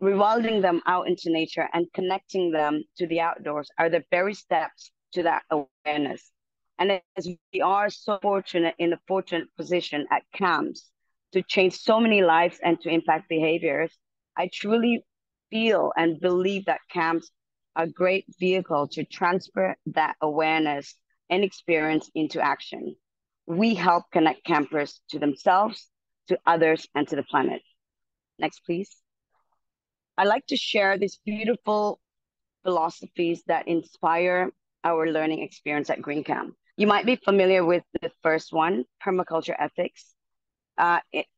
rewilding them out into nature and connecting them to the outdoors are the very steps to that awareness. And as we are so fortunate in a fortunate position at camps to change so many lives and to impact behaviors, I truly feel and believe that camps are a great vehicle to transfer that awareness and experience into action. We help connect campers to themselves, to others, and to the planet. Next, please. I like to share these beautiful philosophies that inspire our learning experience at Green Camp. You might be familiar with the first one, permaculture ethics.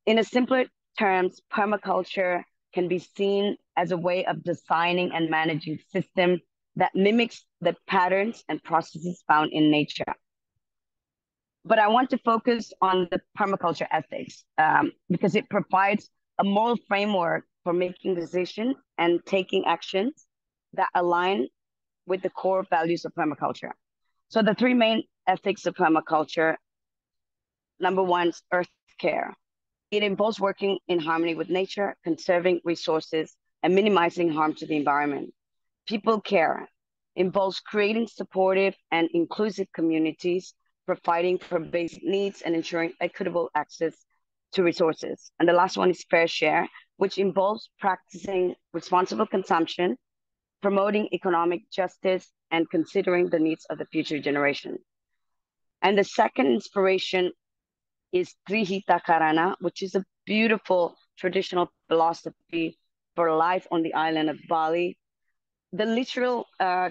In a simpler terms, permaculture can be seen as a way of designing and managing systems that mimics the patterns and processes found in nature. But I want to focus on the permaculture ethics because it provides a moral framework for making decisions and taking actions that align with the core values of permaculture. So the three main ethics of permaculture, number one is earth care. It involves working in harmony with nature, conserving resources, and minimizing harm to the environment. People care involves creating supportive and inclusive communities, providing for basic needs, and ensuring equitable access to resources. And the last one is fair share, which involves practicing responsible consumption, promoting economic justice, and considering the needs of the future generation. And the second inspiration is Trihita Karana, which is a beautiful traditional philosophy for life on the island of Bali. The literal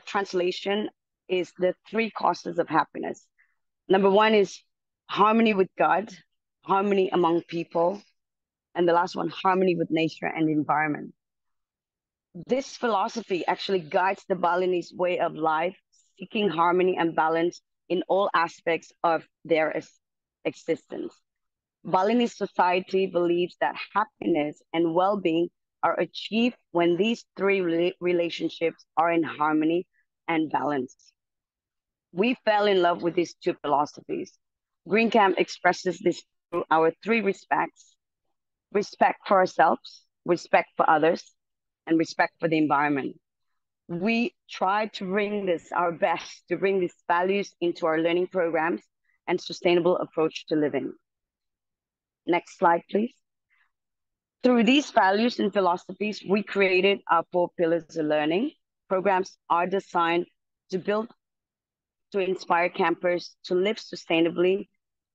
translation is the three causes of happiness. Number one is harmony with God, harmony among people, and the last one, harmony with nature and the environment. This philosophy actually guides the Balinese way of life, seeking harmony and balance in all aspects of their existence. Balinese society believes that happiness and well-being are achieved when these three relationships are in harmony and balance. We fell in love with these two philosophies. Green Camp expresses this through our three respects: respect for ourselves, respect for others, and respect for the environment. We try to bring this, our best, to bring these values into our learning programs and sustainable approach to living. Next slide, please. Through these values and philosophies, we created our 4 pillars of learning. Programs are designed to inspire campers to live sustainably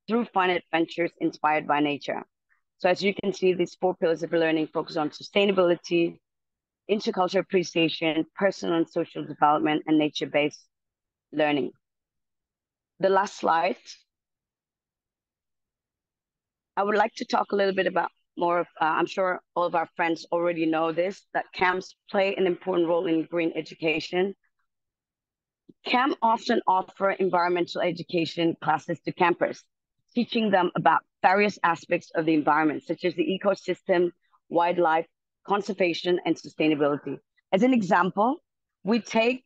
through fun adventures inspired by nature. So as you can see, these 4 pillars of learning focus on sustainability, intercultural appreciation, personal and social development, and nature-based learning. The last slide. I would like to talk a little bit about more of, I'm sure all of our friends already know this, that camps play an important role in green education. Camp often offer environmental education classes to campers, teaching them about various aspects of the environment, such as the ecosystem, wildlife, conservation, and sustainability. As an example, we take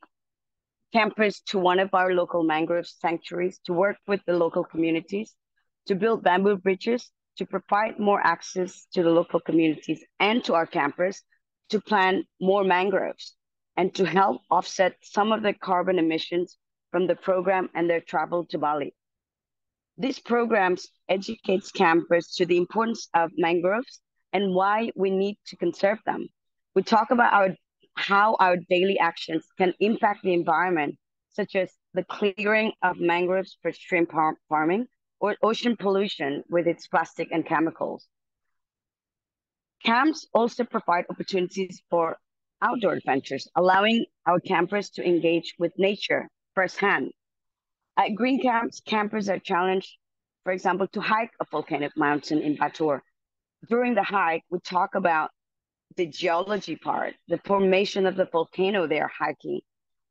campers to one of our local mangrove sanctuaries to work with the local communities, to build bamboo bridges, to provide more access to the local communities and to our campers to plant more mangroves and to help offset some of the carbon emissions from the program and their travel to Bali. These programs educates campers to the importance of mangroves and why we need to conserve them. We talk about how our daily actions can impact the environment, such as the clearing of mangroves for shrimp farming, or ocean pollution with its plastic and chemicals. Camps also provide opportunities for outdoor adventures, allowing our campers to engage with nature firsthand. At Green Camps, campers are challenged, for example, to hike a volcanic mountain in Batur. During the hike, we talk about the geology part, the formation of the volcano they are hiking.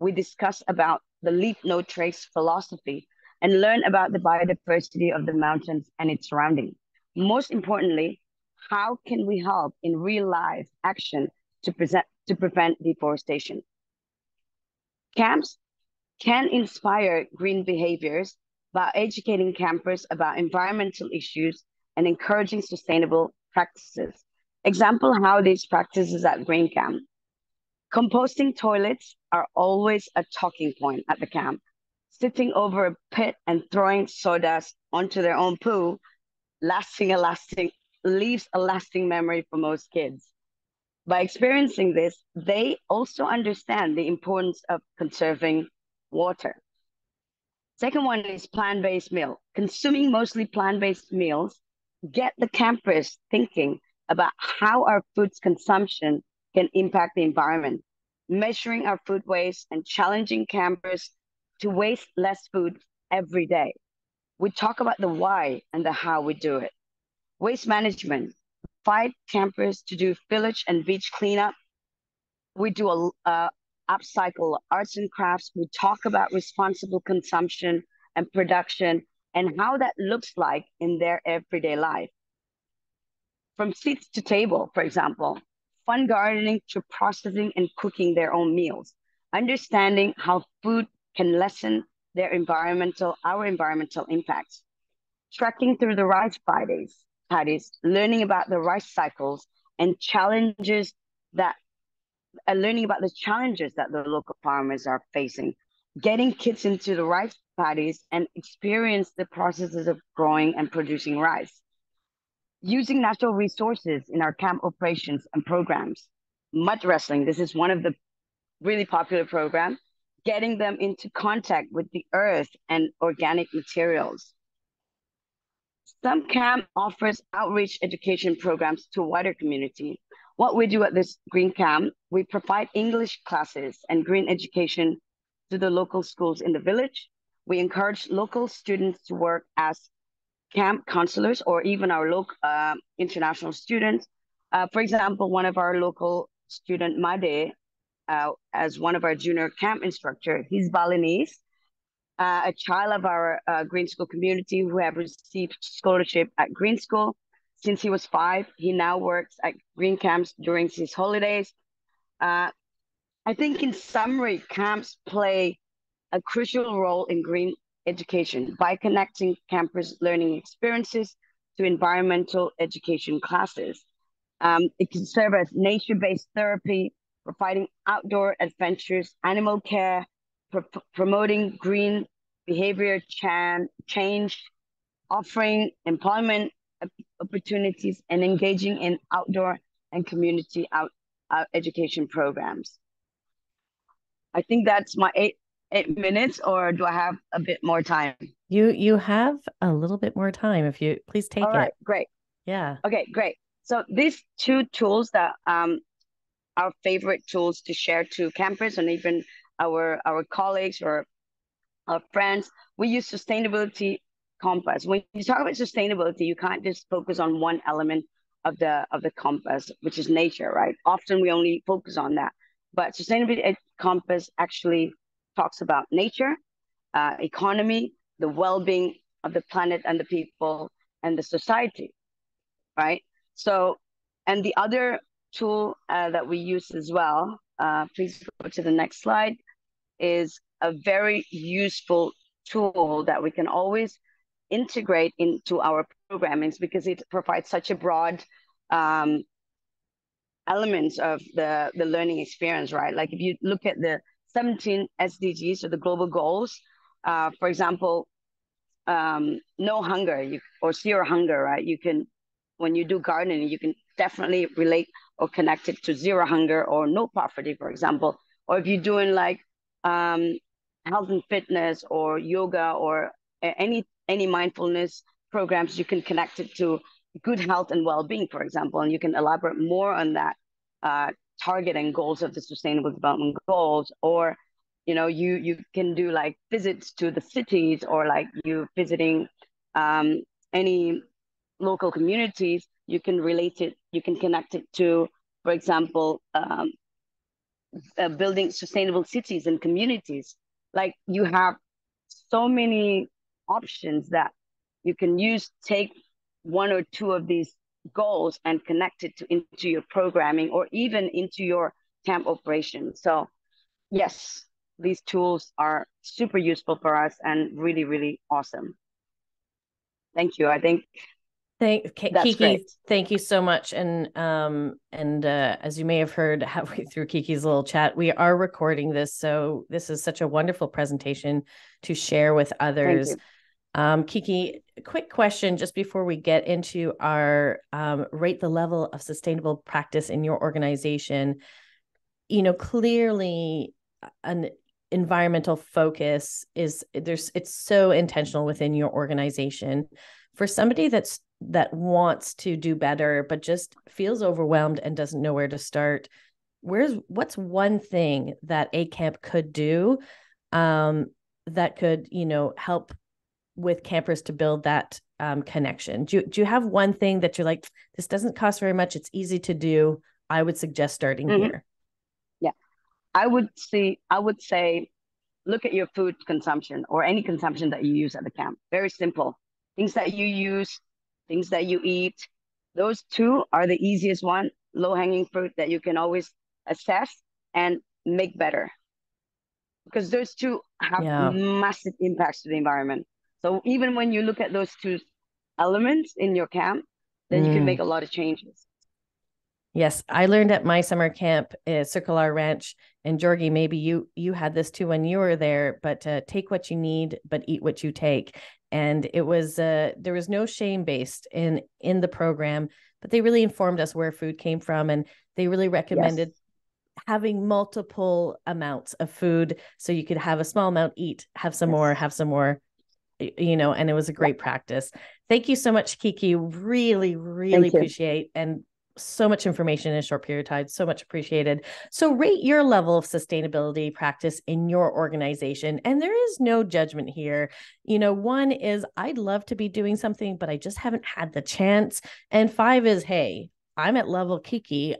We discuss about the leave no trace philosophy and learn about the biodiversity of the mountains and its surroundings. Most importantly, how can we help in real life action to prevent deforestation? Camps can inspire green behaviors by educating campers about environmental issues and encouraging sustainable practices. Example how these practices at green camp. Composting toilets are always a talking point at the camp. Sitting over a pit and throwing sawdust onto their own poo leaves a lasting memory for most kids. By experiencing this, they also understand the importance of conserving water. Second one is plant-based meal. Consuming mostly plant-based meals get the campers thinking about how our food's consumption can impact the environment, measuring our food waste and challenging campers to waste less food every day. We talk about the why and the how we do it. Waste management, fight campers to do village and beach cleanup. We do a upcycle arts and crafts. We talk about responsible consumption and production and how that looks like in their everyday life. From seats to table, for example, fun gardening to processing and cooking their own meals, understanding how food can lessen our environmental impacts. Trekking through the rice paddies, learning about the rice cycles and learning about the challenges that the local farmers are facing, getting kids into the rice paddies and experience the processes of growing and producing rice, using natural resources in our camp operations and programs. Mud wrestling, this is one of the really popular programs, getting them into contact with the earth and organic materials. Some camp offers outreach education programs to a wider community. What we do at this green camp, we provide English classes and green education to the local schools in the village. We encourage local students to work as camp counselors or even our local international students. For example, one of our local student, Made, as one of our junior camp instructor, he's Balinese, a child of our green school community who have received scholarship at green school. Since he was 5, he now works at green camps during his holidays. I think in summary, camps play a crucial role in green education by connecting campers' learning experiences to environmental education classes. It can serve as nature-based therapy, providing outdoor adventures, animal care, promoting green behavior change, offering employment opportunities, and engaging in outdoor and community education programs. I think that's my eight minutes, or do I have a bit more time? You have a little bit more time. If you please take it. All right, great. Yeah. Okay, great. So these 2 tools that our favorite tools to share to campers and even our colleagues or our friends, we use sustainability compass. When you talk about sustainability, you can't just focus on one element of the compass, which is nature, right? Often we only focus on that. But sustainability compass actually talks about nature, economy, the well-being of the planet and the people and the society, right? So, and the other tool that we use as well, please go to the next slide, is a very useful tool that we can always integrate into our programmings because it provides such a broad elements of the learning experience, right? Like if you look at the 17 SDGs or the global goals, for example, no hunger or zero hunger, right? You can, when you do gardening, you can definitely relate or connect it to zero hunger or no poverty, for example. Or if you're doing like health and fitness or yoga or any mindfulness programs, you can connect it to good health and well-being, for example, and you can elaborate more on that target and goals of the Sustainable Development Goals. Or you can do like visits to the cities, or like you visiting any local communities. You can connect it to, for example, building sustainable cities and communities. Like you have so many options that you can use. Take 1 or 2 of these goals and connect it into your programming or even into your camp operations. So yes, these tools are super useful for us and really, really awesome. Thank you. I think That's Kiky, great. thank you so much. And as you may have heard halfway through Kiki's little chat, we are recording this, so this is such a wonderful presentation to share with Thank others. you. Kiky, quick question just before we get into our rate the level of sustainable practice in your organization. Clearly an environmental focus it's so intentional within your organization. For somebody that wants to do better but just feels overwhelmed and doesn't know where to start, what's one thing that a camp could do that could help with campers to build that connection? Do you have one thing that you're like, this doesn't cost very much, it's easy to do, I would suggest starting Mm-hmm. here? Yeah, I would say look at your food consumption or any consumption that you use at the camp. Very simple. Things that you use, things that you eat. Those two are the easiest one, low-hanging fruit that you can always assess and make better. Because those two have Yeah. massive impacts to the environment. So even when you look at those two elements in your camp, then you can make a lot of changes. Yes, I learned at my summer camp at Circular Ranch, and Georgie, maybe you had this too when you were there, but take what you need, but eat what you take. And it was there was no shame based in the program, but they really informed us where food came from, and they really Yes. recommended having multiple amounts of food so you could have a small amount, eat, have some more, Yes. have some more, and it was a Yeah. great practice. Thank you so much, Kiky. Really, really Thank you. appreciate, and so much information in a short period of time. So much appreciated. So rate your level of sustainability practice in your organization. And there is no judgment here. One is, I'd love to be doing something, but I just haven't had the chance. And 5 is, hey, I'm at level Kiky.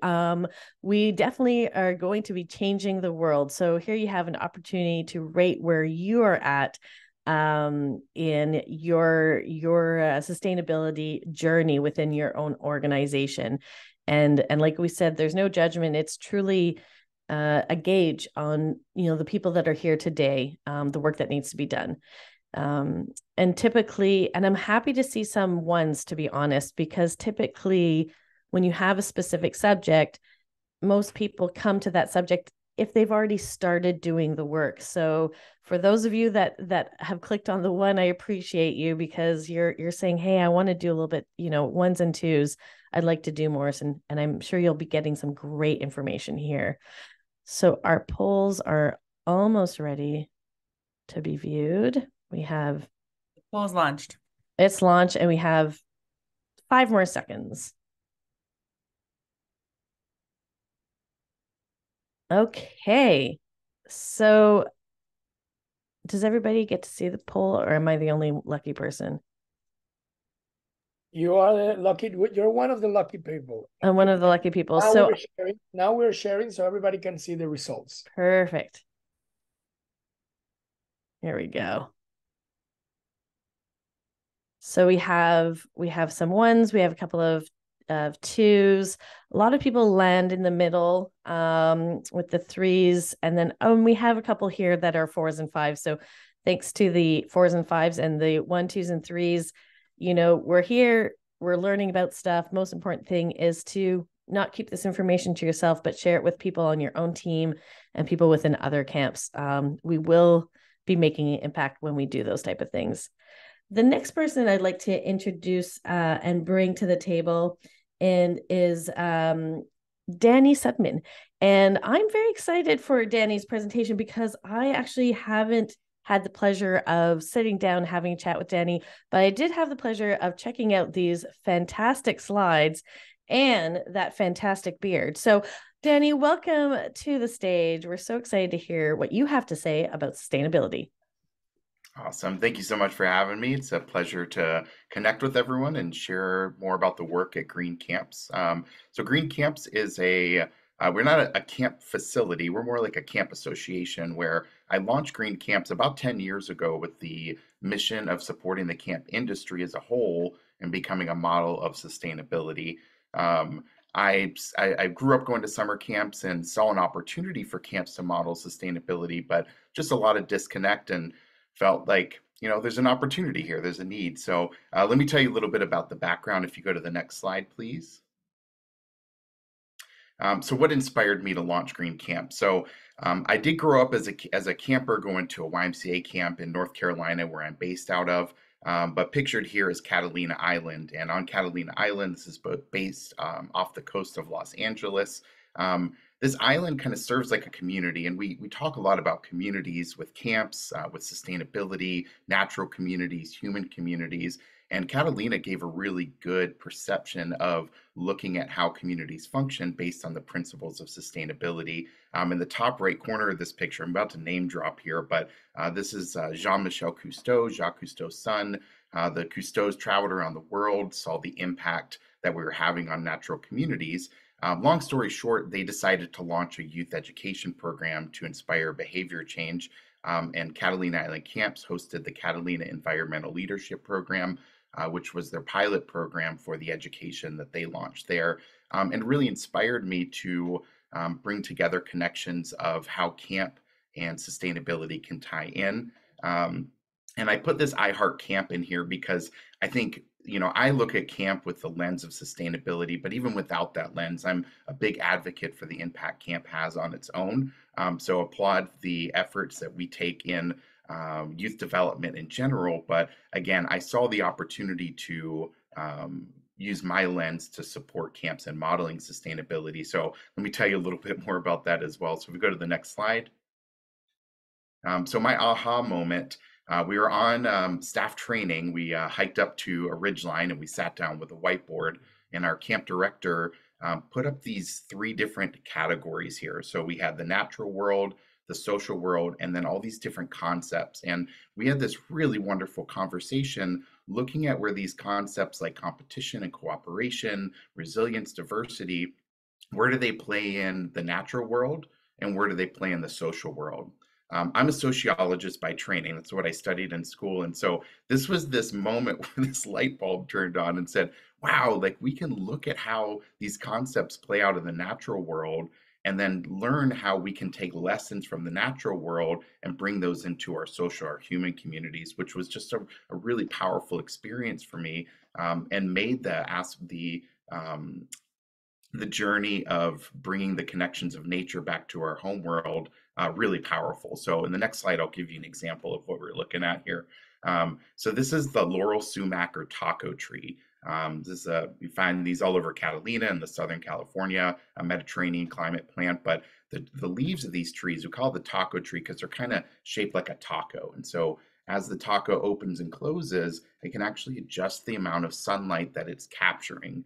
We definitely are going to be changing the world. So here you have an opportunity to rate where you are at in your sustainability journey within your own organization. And like we said, there's no judgment. It's truly a gauge on the people that are here today, the work that needs to be done. And typically, and I'm happy to see some ones, to be honest, because typically when you have a specific subject, most people come to that subject if they've already started doing the work. So for those of you that have clicked on the one, I appreciate you, because you're saying, hey, I want to do a little bit, ones and twos. I'd like to do more. And I'm sure you'll be getting some great information here. So our polls are almost ready to be viewed. We have the polls launched. It's launched, and we have 5 more seconds. Okay. So does everybody get to see the poll, or am I the only lucky person? You are the lucky. You're one of the lucky people. I'm one of the lucky people. Now we're sharing so everybody can see the results. Perfect. Here we go. So we have some ones. We have a couple of twos. A lot of people land in the middle with the threes, and then we have a couple here that are 4s and 5s. So thanks to the 4s and 5s and the 1, 2s and 3s, we're here, we're learning about stuff. Most important thing is to not keep this information to yourself, but share it with people on your own team and people within other camps. We will be making an impact when we do those type of things. The next person I'd like to introduce and bring to the table is Danny Sudman. And I'm very excited for Danny's presentation, because I actually haven't had the pleasure of sitting down, having a chat with Danny, but I did have the pleasure of checking out these fantastic slides and that fantastic beard. So Danny, welcome to the stage. We're so excited to hear what you have to say about sustainability. Awesome. Thank you so much for having me. It's a pleasure to connect with everyone and share more about the work at Green Camps. So Green Camps is we're not a camp facility. We're more like a camp association, where I launched Green Camps about 10 years ago with the mission of supporting the camp industry as a whole and becoming a model of sustainability. I grew up going to summer camps and saw an opportunity for camps to model sustainability, but just a lot of disconnect, and felt like you know, there's an opportunity here, there's a need. So let me tell you a little bit about the background. If you go to the next slide, please. So what inspired me to launch Green Camp? So I did grow up as a camper, going to a YMCA camp in North Carolina, where I'm based out of. But pictured here is Catalina Island. And on Catalina Island, this is based off the coast of Los Angeles. This island kind of serves like a community, and we talk a lot about communities with camps, with sustainability, natural communities, human communities. And Catalina gave a really good perception of looking at how communities function based on the principles of sustainability. In the top right corner of this picture, I'm about to name drop here, but this is Jean-Michel Cousteau, Jacques Cousteau's son. The Cousteaus traveled around the world, saw the impact that we were having on natural communities. Long story short, they decided to launch a youth education program to inspire behavior change. And Catalina Island Camps hosted the Catalina Environmental Leadership Program, which was their pilot program for the education that they launched there, and really inspired me to bring together connections of how camp and sustainability can tie in. And I put this I Heart Camp in here because I think, you know, I look at camp with the lens of sustainability, but even without that lens, I'm a big advocate for the impact camp has on its own. So applaud the efforts that we take in youth development in general. But again, I saw the opportunity to use my lens to support camps and modeling sustainability. So let me tell you a little bit more about that as well. So if we go to the next slide. So my aha moment, we were on staff training. We hiked up to a ridgeline and we sat down with a whiteboard, and our camp director put up these 3 different categories here. So we had the natural world, the social world, and then all these different concepts. And we had this really wonderful conversation looking at where these concepts like competition and cooperation, resilience, diversity, where do they play in the natural world and where do they play in the social world? I'm a sociologist by training. That's what I studied in school. And so this was this moment where this light bulb turned on and said, wow, like we can look at how these concepts play out in the natural world and then learn how we can take lessons from the natural world and bring those into our social, our human communities, which was just a really powerful experience for me, and made the journey of bringing the connections of nature back to our home world really powerful. So in the next slide, I'll give you an example of what we're looking at here. So this is the laurel sumac or taco tree. You find these all over Catalina and the Southern California, a Mediterranean climate plant, but the leaves of these trees, we call it the taco tree because they're kind of shaped like a taco. And so as the taco opens and closes, it can actually adjust the amount of sunlight that it's capturing.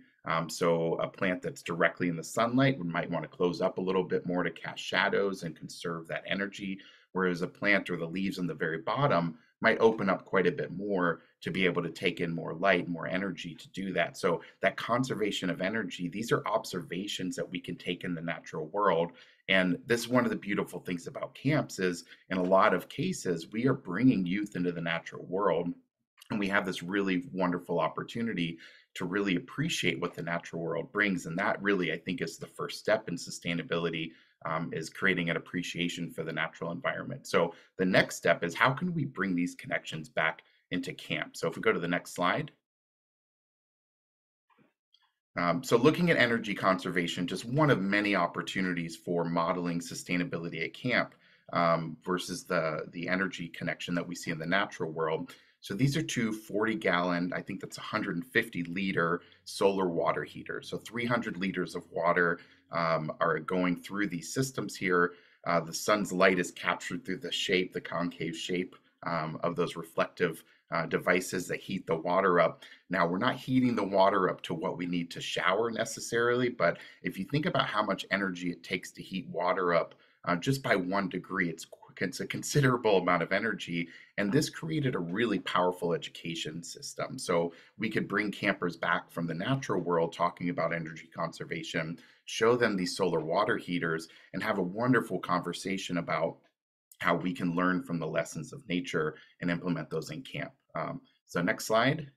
So a plant that's directly in the sunlight might want to close up a little bit more to cast shadows and conserve that energy, whereas a plant or the leaves on the very bottom might open up quite a bit more to be able to take in more light, more energy to do that. So that conservation of energy, these are observations that we can take in the natural world. And this is one of the beautiful things about camps is in a lot of cases, we are bringing youth into the natural world. And we have this really wonderful opportunity to really appreciate what the natural world brings. And that really, I think, is the first step in sustainability, is creating an appreciation for the natural environment. So the next step is how can we bring these connections back into camp? So if we go to the next slide. So looking at energy conservation, just one of many opportunities for modeling sustainability at camp versus the energy connection that we see in the natural world. So these are 2 40-gallon, I think that's 150-liter solar water heaters. So 300 liters of water are going through these systems here. The sun's light is captured through the concave shape of those reflective devices that heat the water up. Now, we're not heating the water up to what we need to shower necessarily, but if you think about how much energy it takes to heat water up just by 1 degree, it's a considerable amount of energy. And this created a really powerful education system. So we could bring campers back from the natural world talking about energy conservation, show them these solar water heaters, and have a wonderful conversation about how we can learn from the lessons of nature and implement those in camp. So next slide.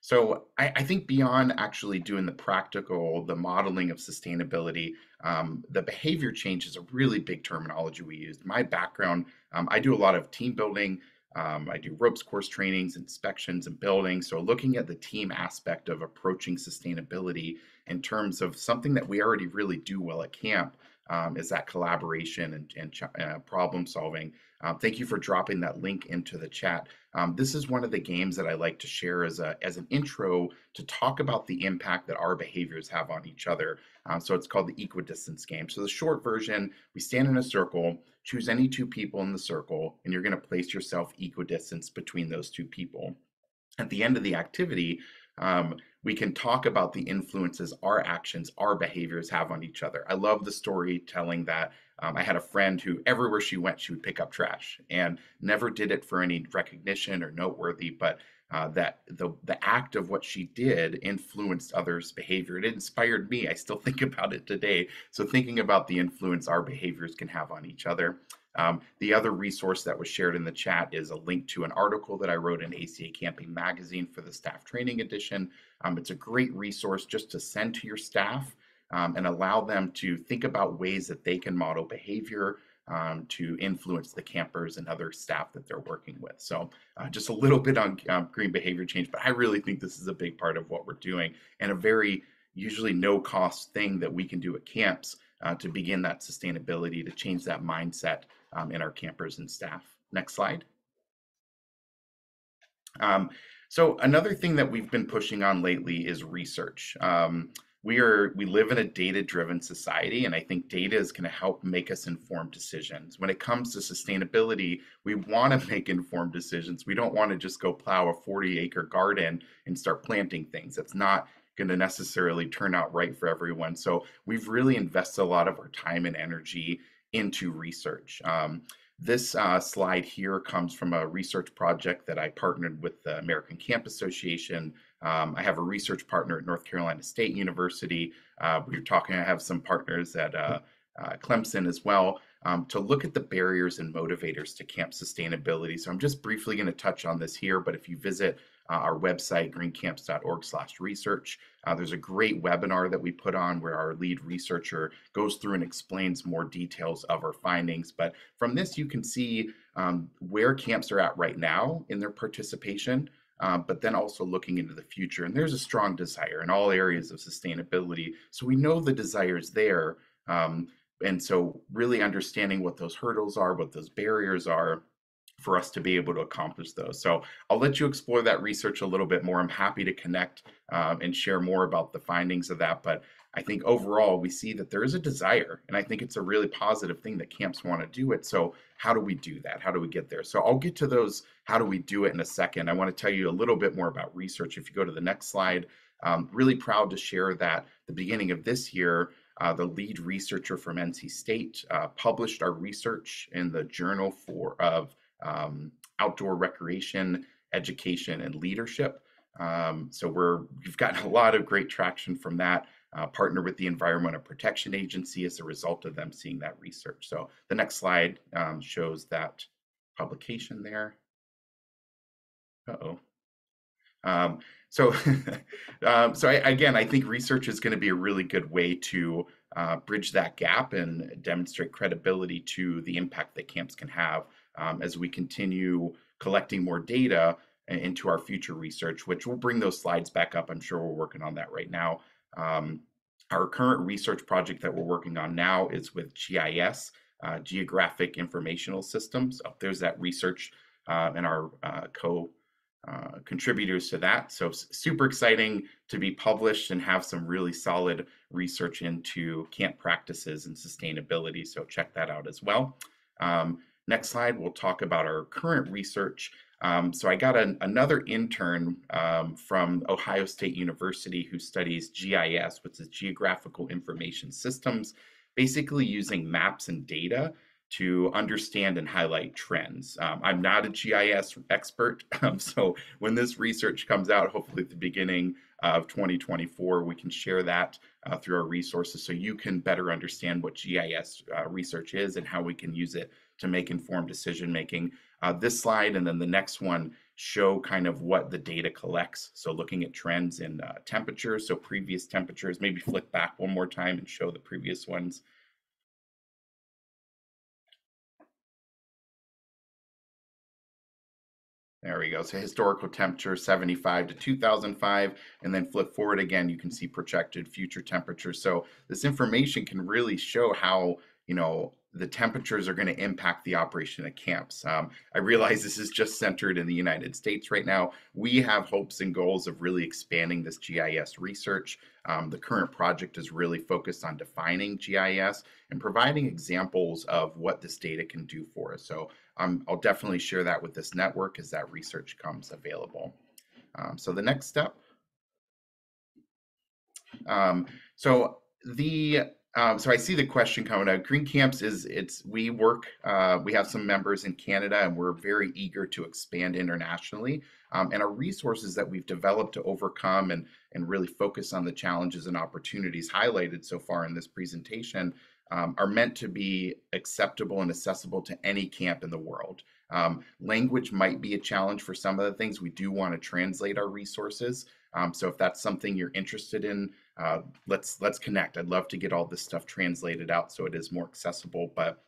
So I think beyond actually doing the modeling of sustainability, the behavior change is a really big terminology we use. My background, I do a lot of team building, I do ropes course trainings, inspections, and buildings. So looking at the team aspect of approaching sustainability in terms of something that we already really do well at camp is that collaboration and problem solving. Thank you for dropping that link into the chat. This is one of the games that I like to share as an intro to talk about the impact that our behaviors have on each other. So it's called the equidistance game. So the short version, we stand in a circle, choose any two people in the circle, and you're going to place yourself equidistance between those two people. At the end of the activity, we can talk about the influences our actions, our behaviors have on each other. I love the storytelling that I had a friend who everywhere she went, she would pick up trash and never did it for any recognition or noteworthy, but that the act of what she did influenced others' behavior. It inspired me. I still think about it today. So thinking about the influence our behaviors can have on each other. The other resource that was shared in the chat is a link to an article that I wrote in ACA Camping Magazine for the staff training edition. It's a great resource just to send to your staff and allow them to think about ways that they can model behavior to influence the campers and other staff that they're working with. So just a little bit on green behavior change, but I really think this is a big part of what we're doing and a very usually no cost thing that we can do at camps to begin that sustainability, to change that mindset in our campers and staff. Next slide. So another thing that we've been pushing on lately is research. We live in a data-driven society, and I think data is going to help make us informed decisions. When it comes to sustainability, we want to make informed decisions. We don't want to just go plow a 40-acre garden and start planting things. That's not going to necessarily turn out right for everyone. So we've really invested a lot of our time and energy into research. This slide here comes from a research project that I partnered with the American Camp Association. I have a research partner at North Carolina State University. I have some partners at Clemson as well, to look at the barriers and motivators to camp sustainability. So I'm just briefly going to touch on this here, but if you visit our website, greencamps.org/research, there's a great webinar that we put on where our lead researcher goes through and explains more details of our findings. But from this, you can see where camps are at right now in their participation, but then also looking into the future. And there's a strong desire in all areas of sustainability. So we know the desire is there. And so really understanding what those hurdles are, what those barriers are, for us to be able to accomplish those. So I'll let you explore that research a little bit more. I'm happy to connect and share more about the findings of that. But I think overall, we see that there is a desire, and I think it's a really positive thing that camps want to do it. So how do we do that? How do we get there? So I'll get to those, how do we do it in a second. I want to tell you a little bit more about research. If you go to the next slide, really proud to share that the beginning of this year, the lead researcher from NC State published our research in the Journal of Outdoor Recreation, Education, and Leadership. So we've gotten a lot of great traction from that, partner with the Environmental Protection Agency as a result of them seeing that research. So the next slide shows that publication there. Again, I think research is going to be a really good way to bridge that gap and demonstrate credibility to the impact that camps can have as we continue collecting more data into our future research, which we'll bring those slides back up. I'm sure we're working on that right now. Our current research project that we're working on now is with GIS, Geographic Informational Systems. There's that research and our contributors to that. So super exciting to be published and have some really solid research into camp practices and sustainability. So check that out as well. Next slide, we'll talk about our current research. So I got another intern from Ohio State University who studies GIS, which is Geographical Information Systems, basically using maps and data to understand and highlight trends. I'm not a GIS expert, so when this research comes out, hopefully at the beginning of 2024, we can share that through our resources so you can better understand what GIS research is and how we can use it to make informed decision making. This slide and then the next one show kind of what the data collects. So looking at trends in temperatures, so previous temperatures, maybe flick back one more time and show the previous ones. There we go. So historical temperature, 75 to 2005, and then flip forward again, you can see projected future temperatures. So this information can really show how, the temperatures are going to impact the operation of camps. I realize this is just centered in the United States right now. We have hopes and goals of really expanding this GIS research. The current project is really focused on defining GIS and providing examples of what this data can do for us. So I'll definitely share that with this network as that research comes available. So the next step. So I see the question coming out. Green Camps we have some members in Canada, and we're very eager to expand internationally. And our resources that we've developed to overcome and really focus on the challenges and opportunities highlighted so far in this presentation are meant to be acceptable and accessible to any camp in the world. Language might be a challenge for some of the things. We do want to translate our resources. So if that's something you're interested in, let's connect. I'd love to get all this stuff translated out so it is more accessible. But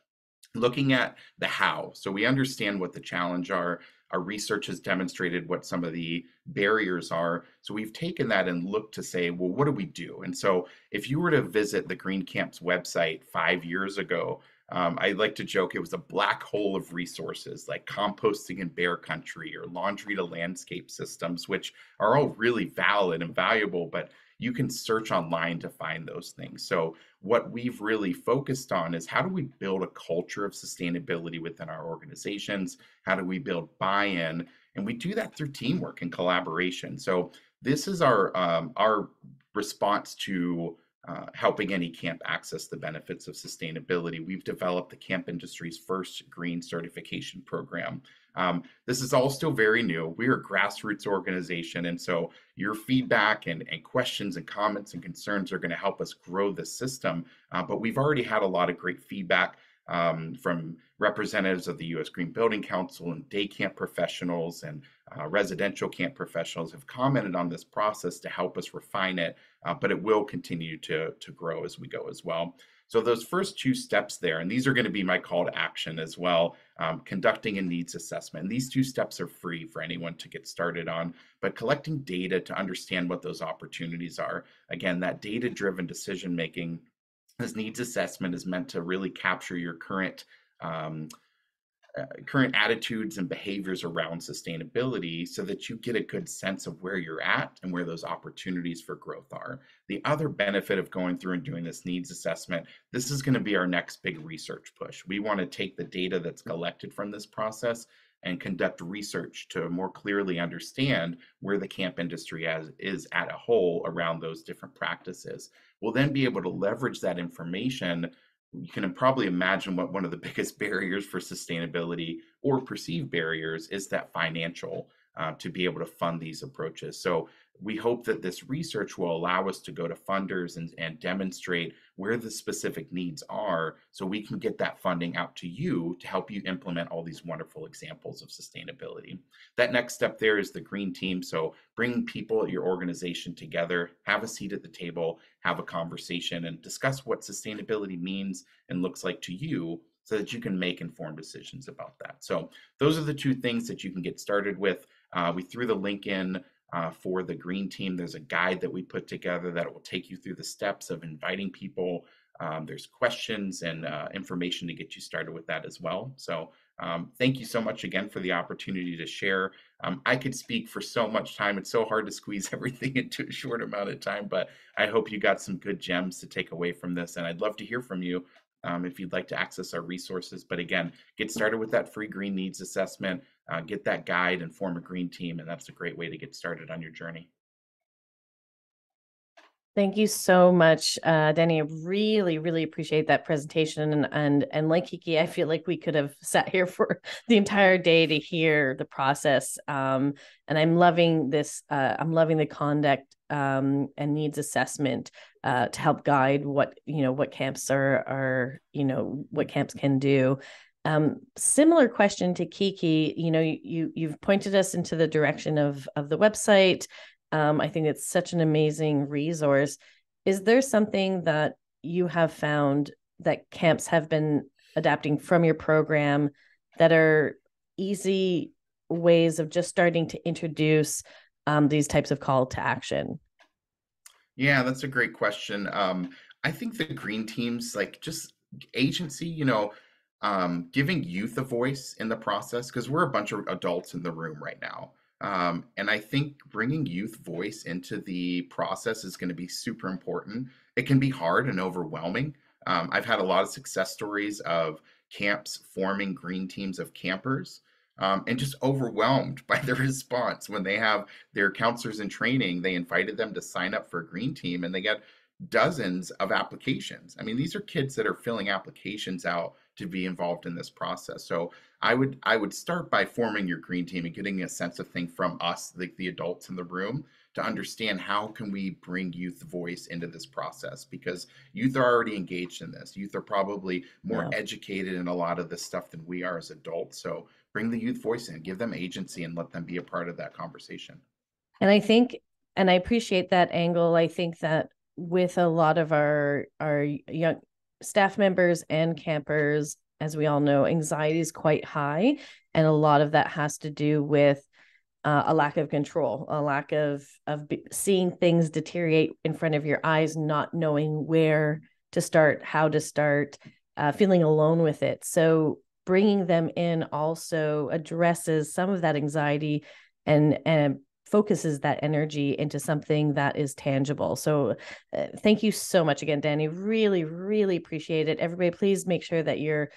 looking at the how, so we understand what the challenge are. Our research has demonstrated what some of the barriers are. So we've taken that and looked to say, well, what do we do? And so if you were to visit the Green Camps website 5 years ago, I like to joke it was a black hole of resources like composting in bear country or laundry to landscape systems, which are all really valid and valuable, but you can search online to find those things. So what we've really focused on is how do we build a culture of sustainability within our organizations? How do we build buy-in? And we do that through teamwork and collaboration. So this is our response to helping any camp access the benefits of sustainability. We've developed the camp industry's first green certification program. This is all still very new. We're a grassroots organization, and so your feedback and questions and comments and concerns are going to help us grow the system. But we've already had a lot of great feedback from representatives of the U.S. Green Building Council and day camp professionals and residential camp professionals have commented on this process to help us refine it, but it will continue to grow as we go as well. So those first two steps there, and these are going to be my call to action as well, conducting a needs assessment. And these two steps are free for anyone to get started on, but collecting data to understand what those opportunities are. Again, that data-driven decision-making, this needs assessment is meant to really capture your current attitudes and behaviors around sustainability so that you get a good sense of where you're at and where those opportunities for growth are. The other benefit of going through and doing this needs assessment, this is going to be our next big research push. We want to take the data that's collected from this process and conduct research to more clearly understand where the camp industry is at a whole around those different practices. We'll then be able to leverage that information. You can probably imagine what one of the biggest barriers for sustainability or perceived barriers is that financial to be able to fund these approaches. So we hope that this research will allow us to go to funders and demonstrate where the specific needs are so we can get that funding out to you to help you implement all these wonderful examples of sustainability. That next step there is the green team. So bring people at your organization together, have a seat at the table, have a conversation, and discuss what sustainability means and looks like to you so that you can make informed decisions about that. So those are the two things that you can get started with. We threw the link in for the green team. There's a guide that we put together that will take you through the steps of inviting people. There's questions and information to get you started with that as well. So thank you so much again for the opportunity to share. I could speak for so much time. It's so hard to squeeze everything into a short amount of time, but I hope you got some good gems to take away from this. And I'd love to hear from you if you'd like to access our resources. But again, get started with that free green needs assessment, get that guide and form a green team. And that's a great way to get started on your journey. Thank you so much, Danny. I really, really appreciate that presentation. And like Kiky, I feel like we could have sat here for the entire day to hear the process. And I'm loving this. I'm loving the conduct and needs assessment to help guide what camps are what camps can do. Similar question to Kiky. You've pointed us into the direction of the website. I think it's such an amazing resource. Is there something that you have found that camps have been adapting from your program that are easy ways of just starting to introduce these types of call to action? Yeah, that's a great question. I think the green teams, like just agency, giving youth a voice in the process, because we're a bunch of adults in the room right now. And I think bringing youth voice into the process is going to be super important. It can be hard and overwhelming. I've had a lot of success stories of camps forming green teams of campers, and just overwhelmed by the response when they have their counselors in training. They invited them to sign up for a green team, and they get dozens of applications. I mean, these are kids that are filling applications out to be involved in this process. So I would start by forming your green team and getting a sense of thing from us, the adults in the room, to understand how can we bring youth voice into this process, because youth are already engaged in this. Youth are probably more educated in a lot of this stuff than we are as adults. So bring the youth voice in, give them agency, and let them be a part of that conversation. And I think, and I appreciate that angle. I think that with a lot of our young staff members and campers, as we all know, anxiety is quite high. And a lot of that has to do with a lack of control, a lack of seeing things deteriorate in front of your eyes, not knowing where to start, how to start, feeling alone with it. So bringing them in also addresses some of that anxiety and focuses that energy into something that is tangible. So thank you so much again, Danny. Really, really appreciate it. Everybody, please make sure that you're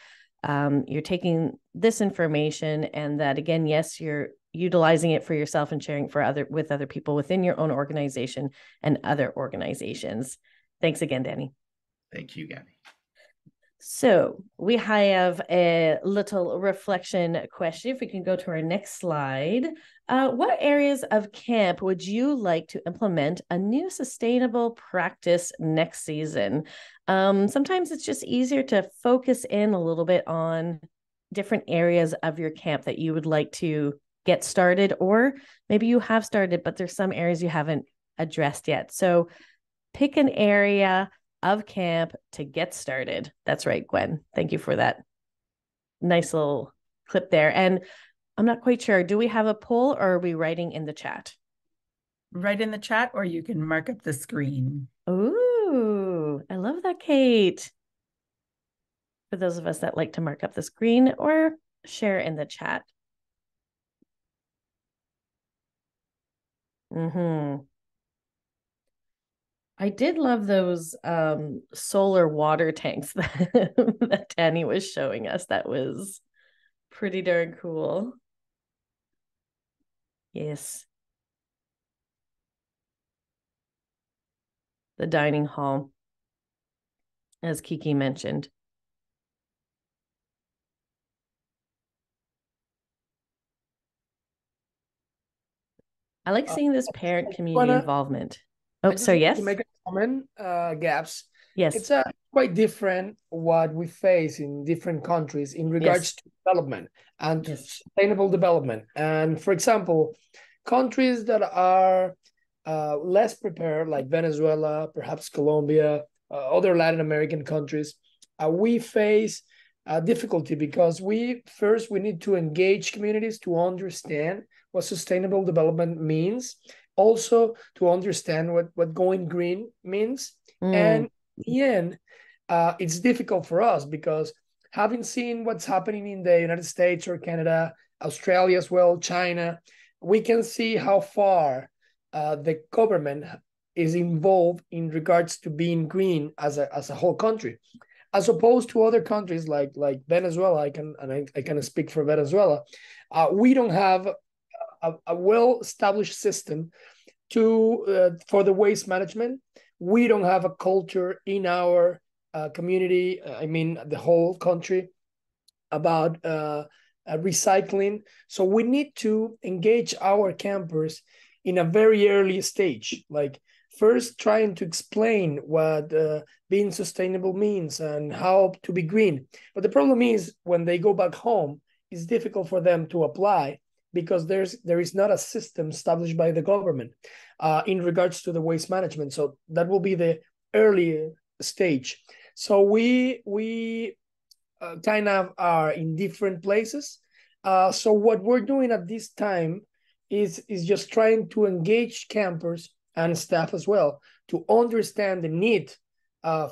taking this information, and that, again, yes, you're utilizing it for yourself and sharing with other people within your own organization and other organizations. Thanks again, Danny. Thank you, Gabby. So we have a little reflection question. If we can go to our next slide. What areas of camp would you like to implement a new sustainable practice next season? Sometimes it's just easier to focus in a little bit on different areas of your camp that you would like to get started, or maybe you have started, but there's some areas you haven't addressed yet. So pick an area of camp to get started. That's right, Gwen. Thank you for that nice little clip there. And I'm not quite sure, do we have a poll, or are we writing in the chat? Write in the chat, or you can mark up the screen. Ooh, I love that, Kate. For those of us that like to mark up the screen or share in the chat. I did love those solar water tanks that Danny was showing us. That was pretty darn cool. Yes. The dining hall, as Kiky mentioned. I like seeing this parent community involvement. Oh, sorry, yes? To make a comment, Gabs. Yes. It's quite different what we face in different countries in regards to development and sustainable development. And for example, countries that are less prepared, like Venezuela, perhaps Colombia, other Latin American countries, we face difficulty because we need to engage communities to understand what sustainable development means, also to understand what going green means. And in the end, it's difficult for us because having seen what's happening in the United States or Canada, Australia as well, China, we can see how far the government is involved in regards to being green as a whole country, as opposed to other countries like Venezuela. I can speak for Venezuela. We don't have a well-established system for the waste management. We don't have a culture in our community, I mean the whole country, about recycling. So we need to engage our campers in a very early stage, like first trying to explain what being sustainable means and how to be green. But the problem is when they go back home, it's difficult for them to apply because there is not a system established by the government in regards to the waste management. So that will be the early stage. So we kind of are in different places. So what we're doing at this time is just trying to engage campers and staff as well to understand the need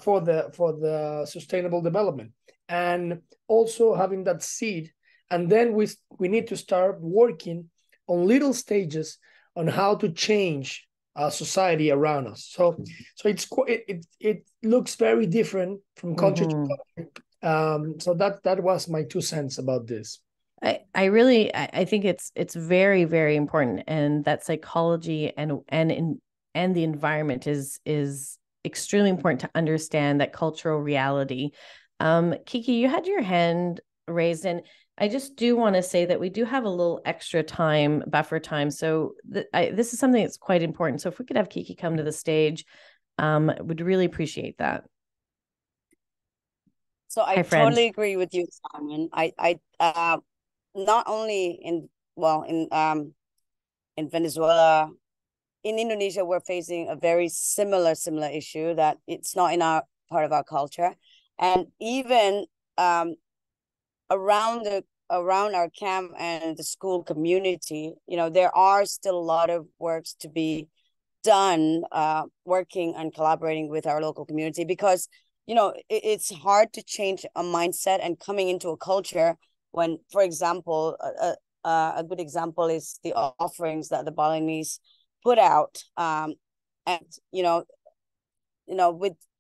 for the sustainable development, and also having that seed. And then we need to start working on little stages on how to change society around us. So it looks very different from country to country. So that was my 2 cents about this. I really think it's very, very important, and that psychology and the environment is extremely important to understand that cultural reality. Kiky, you had your hand raised, and I just do want to say that we do have a little extra time, buffer time. So this is something that's quite important. So if we could have Kiky come to the stage, would really appreciate that. So I totally agree with you, Simon. I not only in Venezuela, in Indonesia, we're facing a very similar issue that it's not in our part of our culture, and even around our camp and the school community, there are still a lot of works to be done, working and collaborating with our local community, because it's hard to change a mindset and coming into a culture when, for example, a good example is the offerings that the Balinese put out, and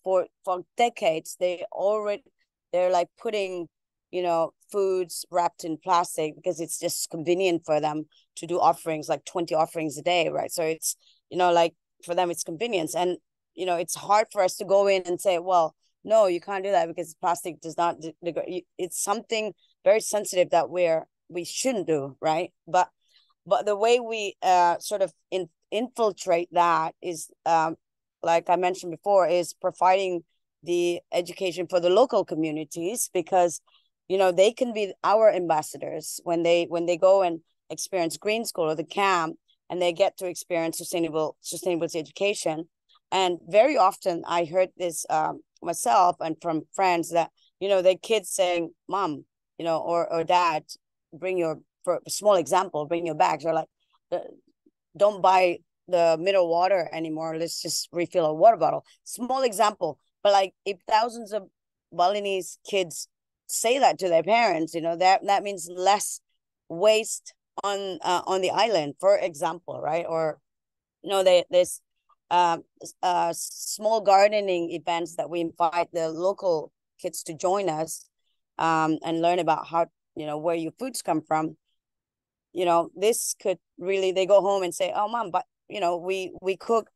for decades they're like putting foods wrapped in plastic because it's just convenient for them to do offerings, like 20 offerings a day, right? So it's like for them it's convenience, and it's hard for us to go in and say, well, no, you can't do that because plastic does not degrade. It's something very sensitive that we shouldn't do, right? But the way we sort of infiltrate that is, like I mentioned before, is providing the education for the local communities, because they can be our ambassadors when they go and experience green school or the camp, and they get to experience sustainability education. And very often I heard this myself and from friends that their kids saying, "Mom, or Dad, for a small example, bring your bags," or like, "Don't buy the mineral water anymore, let's just refill a water bottle." Small example, but like if thousands of Balinese kids say that to their parents, that means less waste on the island, for example, right? Or there's small gardening events that we invite the local kids to join us, and learn about how where your foods come from. This could really, they go home and say, "Oh, Mom, but we cook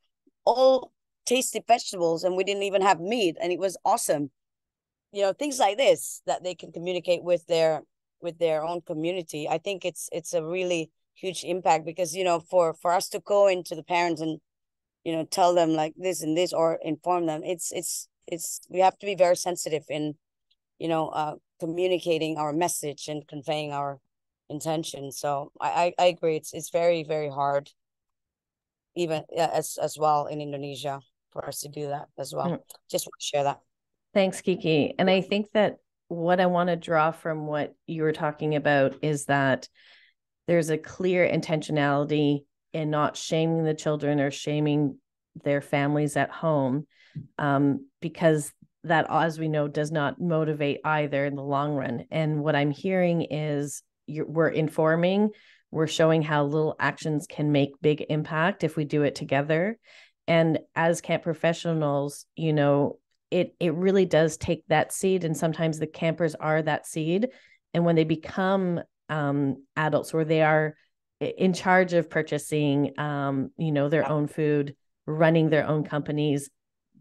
all tasty vegetables and we didn't even have meat and it was awesome." Things like this that they can communicate with their own community. I think it's a really huge impact, because for us to go into the parents and tell them like this and this, or inform them, it's we have to be very sensitive in communicating our message and conveying our intention. So I agree, it's very, very hard, even as well in Indonesia, for us to do that as well. Just want to share that. Thanks, Kiky. And I think that what I want to draw from what you were talking about is that there's a clear intentionality in not shaming the children or shaming their families at home, because that, as we know, does not motivate either in the long run. And what I'm hearing is we're informing, we're showing how little actions can make big impact if we do it together. And as camp professionals, it really does take that seed, and sometimes the campers are that seed. And when they become adults, where they are in charge of purchasing, their own food, running their own companies,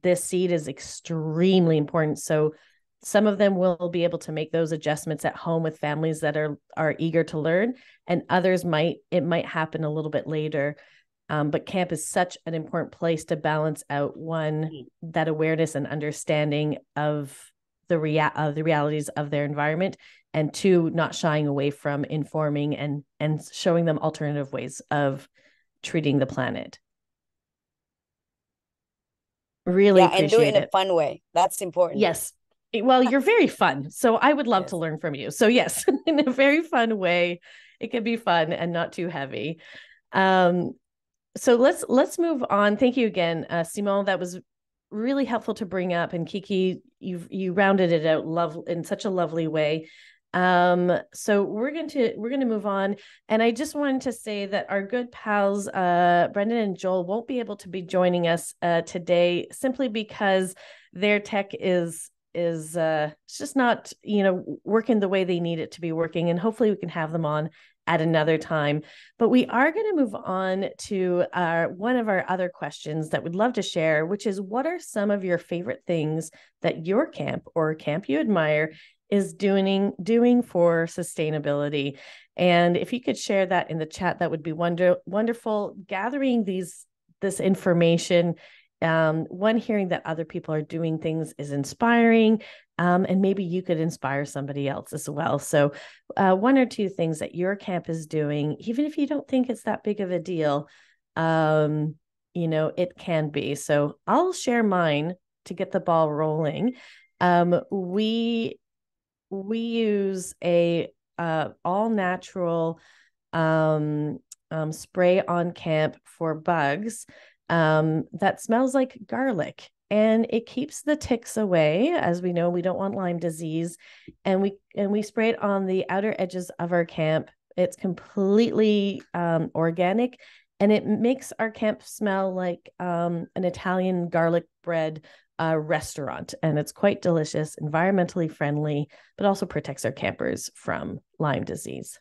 this seed is extremely important. So some of them will be able to make those adjustments at home with families that are eager to learn, and others it might happen a little bit later. But camp is such an important place to balance out, one, that awareness and understanding of the realities of their environment, and two, not shying away from informing and showing them alternative ways of treating the planet. Really appreciate and do it in it. a fun way. That's important. Yes. Well, you're very fun. So I would love Yes. to learn from you. So yes, in a very fun way, it can be fun and not too heavy. So let's move on. Thank you again, Simone. That was really helpful to bring up. And Kiky, you rounded it out in such a lovely way. So we're going to move on. And I just wanted to say that our good pals, Brendan and Joel, won't be able to be joining us today simply because their tech is it's just not, working the way they need it to be working. And hopefully we can have them on at another time. But we are going to move on to one of our other questions that we'd love to share, which is, what are some of your favorite things that your camp or a camp you admire is doing for sustainability? And if you could share that in the chat, that would be wonderful. Gathering this information, hearing that other people are doing things is inspiring, and maybe you could inspire somebody else as well. So one or two things that your camp is doing, even if you don't think it's that big of a deal, it can be. So I'll share mine to get the ball rolling. We use a all natural spray on camp for bugs that smells like garlic, and it keeps the ticks away. As we know, we don't want Lyme disease, and we spray it on the outer edges of our camp. It's completely organic, and it makes our camp smell like an Italian garlic bread restaurant, and it's quite delicious, environmentally friendly, but also protects our campers from Lyme disease.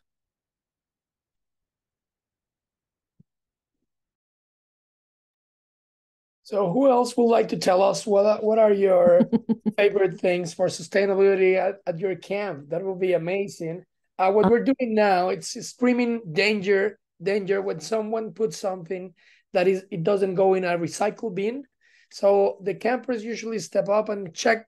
So who else would like to tell us what are your favorite things for sustainability at your camp? That will be amazing. What we're doing now, it's screaming danger, danger when someone puts something it doesn't go in a recycle bin. So the campers usually step up and check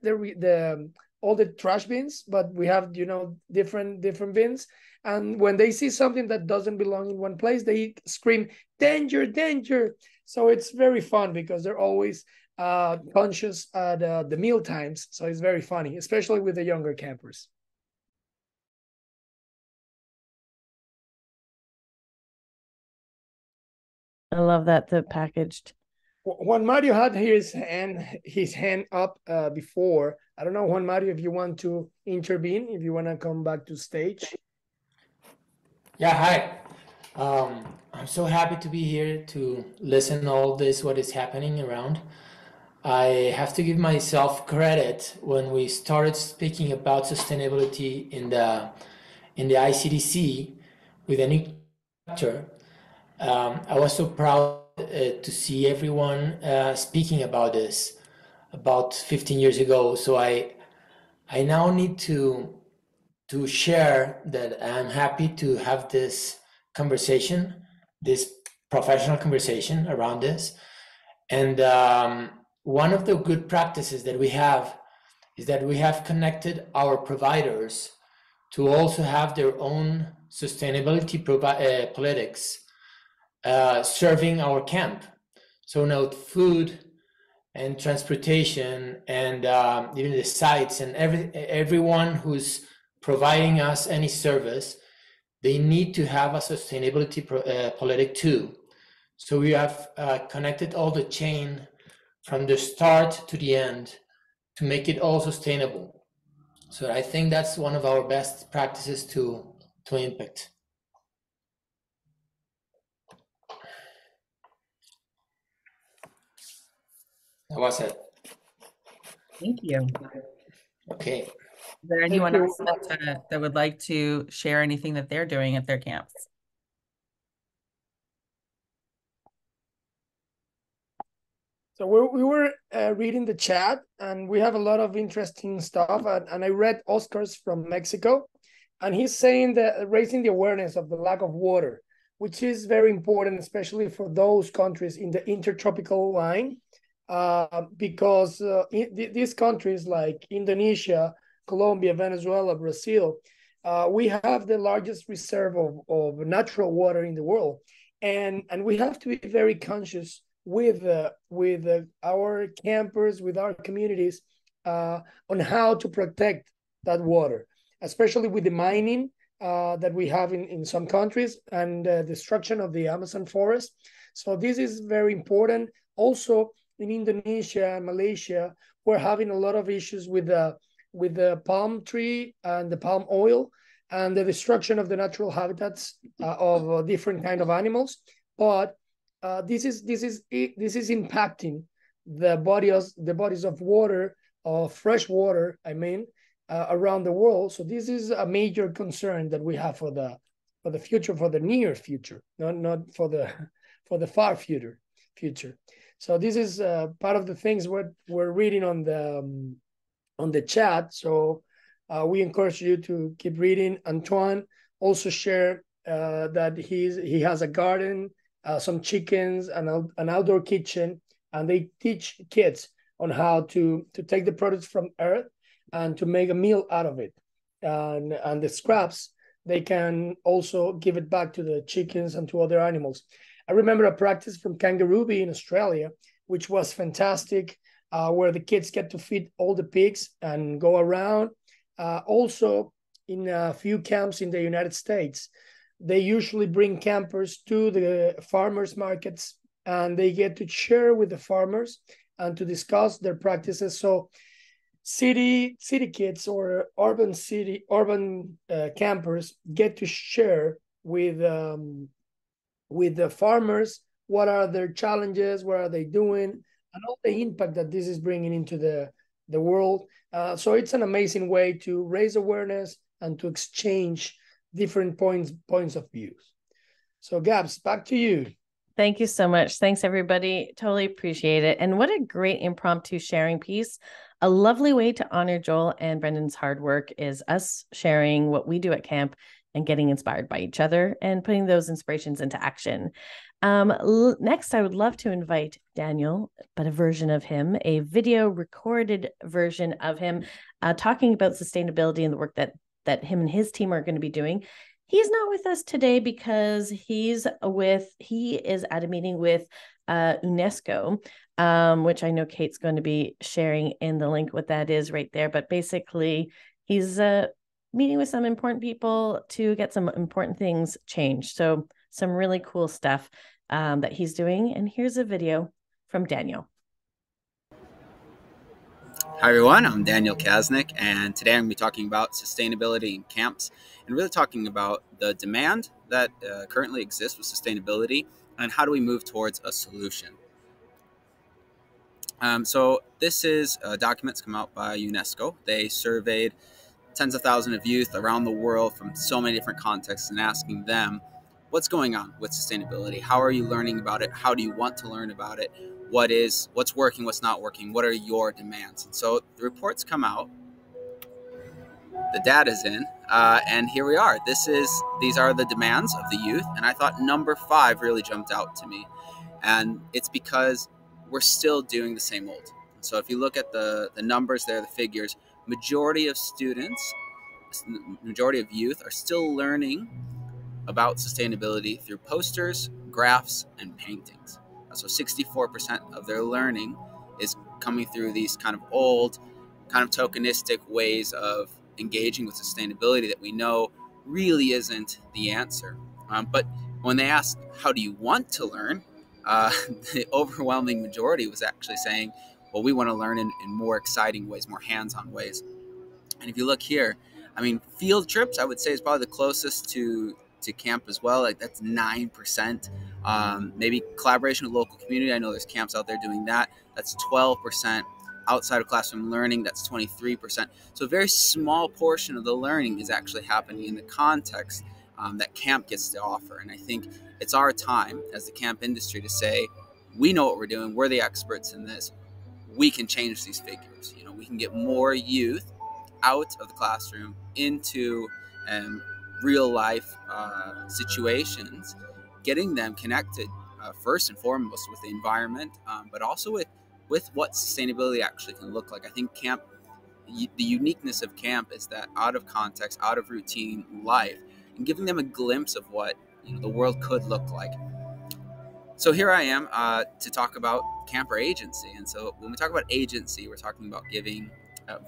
all the trash bins, but we have different bins. And when they see something that doesn't belong in one place, they scream danger, danger. So it's very fun because they're always conscious at the meal times. So it's very funny, especially with the younger campers. I love that, the packaged. Juan Mario had his hand up before. I don't know, Juan Mario, if you want to intervene, if you want to come back to stage. Yeah, hi. I'm so happy to be here to listen all this, what is happening around. I have to give myself credit when we started speaking about sustainability in the ICDC with a new chapter. I was so proud to see everyone speaking about this about 15 years ago. So I now need to share that I'm happy to have this conversation, this professional conversation around this. And one of the good practices that we have is that we have connected our providers to also have their own sustainability politics serving our camp. So note food and transportation and even the sites and everyone who's providing us any service, they need to have a sustainability politic too. So we have connected all the chain from the start to the end to make it all sustainable. So I think that's one of our best practices to impact. That was it. Thank you. Okay. Is there anyone else that would like to share anything that they're doing at their camps? So we were reading the chat, and we have a lot of interesting stuff. And I read Oscar's from Mexico, and he's saying that raising the awareness of the lack of water, which is very important, especially for those countries in the intertropical line, because these countries like Indonesia, Colombia, Venezuela, Brazil, we have the largest reserve of natural water in the world, and we have to be very conscious with our campers, with our communities, on how to protect that water, especially with the mining that we have in some countries and destruction of the Amazon forest. So this is very important. Also in Indonesia and Malaysia, we're having a lot of issues with the palm tree and the palm oil and the destruction of the natural habitats of different kind of animals. But this is impacting the bodies of water, of fresh water, I mean, around the world. So this is a major concern that we have for the future, for the near future, not for the far future. So this is part of the things we're reading on the chat. So we encourage you to keep reading. Antoine also shared that he has a garden, some chickens, an outdoor kitchen, and they teach kids on how to take the products from earth and to make a meal out of it. And the scraps, they can also give it back to the chickens and to other animals. I remember a practice from Kangaroo in Australia, which was fantastic, where the kids get to feed all the pigs and go around. Also, in a few camps in the United States, they usually bring campers to the farmers markets, and they get to share with the farmers and to discuss their practices. So city kids or urban campers get to share with the farmers what are their challenges, what are they doing, and all the impact that this is bringing into the world. So it's an amazing way to raise awareness and to exchange different points of views. So Gabs, back to you. Thank you so much. Thanks, everybody. Totally appreciate it. And what a great impromptu sharing piece. A lovely way to honor Joel and Brendan's hard work is us sharing what we do at camp and getting inspired by each other and putting those inspirations into action. Next, I would love to invite Daniel, but a version of him, a video recorded version of him talking about sustainability and the work that him and his team are going to be doing. He's not with us today because he is at a meeting with UNESCO, which I know Kate's going to be sharing in the link what that is right there. But basically, he's meeting with some important people to get some important things changed. So some really cool stuff that he's doing. And here's a video from Daniel. Hi everyone, I'm Daniel Kasnick, and today I'm going to be talking about sustainability in camps and really talking about the demand that currently exists with sustainability and how do we move towards a solution. So this is documents come out by UNESCO. They surveyed tens of thousands of youth around the world from so many different contexts and asking them, what's going on with sustainability? How are you learning about it? How do you want to learn about it? What's working, what's not working? What are your demands? And so the reports come out, the data's in, and here we are. These are the demands of the youth. And I thought number 5 really jumped out to me. And it's because we're still doing the same old. So if you look at the numbers there, the figures, majority of youth are still learning about sustainability through posters, graphs, and paintings. So 64% of their learning is coming through these kind of old, kind of tokenistic ways of engaging with sustainability that we know really isn't the answer. But when they asked, how do you want to learn? The overwhelming majority was actually saying, well, we want to learn in more exciting ways, more hands-on ways. And if you look here, I mean, field trips, I would say, is probably the closest to camp as well. Like that's 9%. Maybe collaboration with local community. I know there's camps out there doing that. That's 12%. Outside of classroom learning, that's 23%. So a very small portion of the learning is actually happening in the context that camp gets to offer. And I think it's our time as the camp industry to say, we know what we're doing. We're the experts in this. We can change these figures. You know, we can get more youth out of the classroom into real life situations, getting them connected first and foremost with the environment, but also with what sustainability actually can look like. I think camp, the uniqueness of camp is that out of context, out of routine life, and giving them a glimpse of what the world could look like. So here I am to talk about camper agency. And so when we talk about agency, we're talking about giving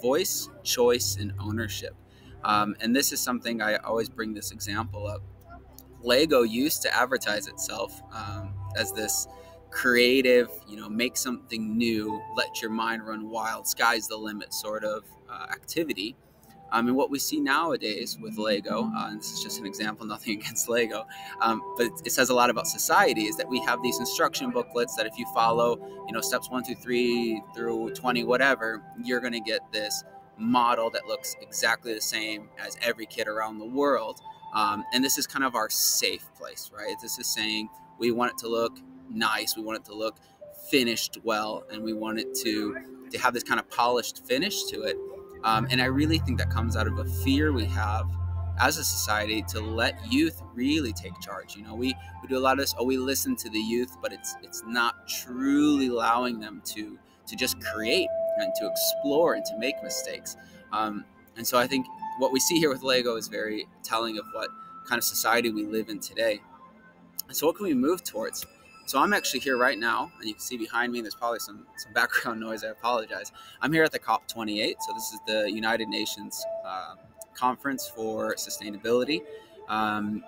voice, choice, and ownership. And this is something I always bring this example up. Lego used to advertise itself as this creative, make something new, let your mind run wild, sky's the limit sort of activity. And what we see nowadays with Lego, and this is just an example, nothing against Lego, but it says a lot about society, is that we have these instruction booklets that if you follow, steps 1, 2, 3 through 20, whatever, you're going to get this model that looks exactly the same as every kid around the world. And this is kind of our safe place, right? This is saying we want it to look nice, we want it to look finished well, and we want it to have this kind of polished finish to it. And I really think that comes out of a fear we have as a society to let youth really take charge. We do a lot of this, we listen to the youth, but it's not truly allowing them to just create and to explore and to make mistakes. And so I think what we see here with Lego is very telling of what kind of society we live in today. So what can we move towards? So I'm actually here right now, and you can see behind me, there's probably some background noise, I apologize. I'm here at the COP28, so this is the United Nations Conference for Sustainability. I'm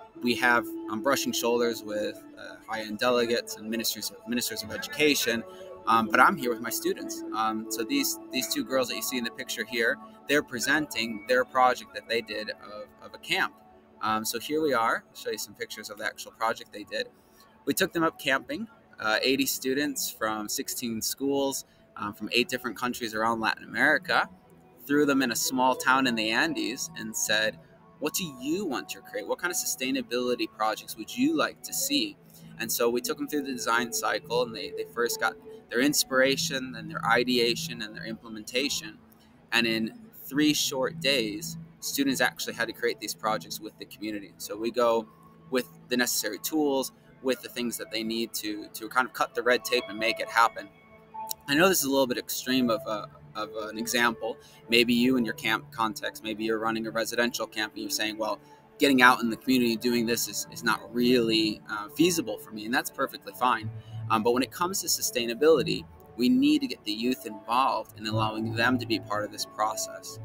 brushing shoulders with high-end delegates and ministers of education, but I'm here with my students. So these two girls that you see in the picture here, they're presenting their project that they did of a camp. So here we are. I'll show you some pictures of the actual project they did. We took them up camping, 80 students from 16 schools from 8 different countries around Latin America, threw them in a small town in the Andes and said, what do you want to create? What kind of sustainability projects would you like to see? And so we took them through the design cycle, and they first got their inspiration, then their ideation, and their implementation. And in 3 short days, students actually had to create these projects with the community. So we go with the necessary tools, with the things that they need to kind of cut the red tape and make it happen. I know this is a little bit extreme of an example. Maybe you in your camp context, maybe you're running a residential camp and you're saying, well, getting out in the community doing this is not really feasible for me, and that's perfectly fine. But when it comes to sustainability, we need to get the youth involved in allowing them to be part of this process.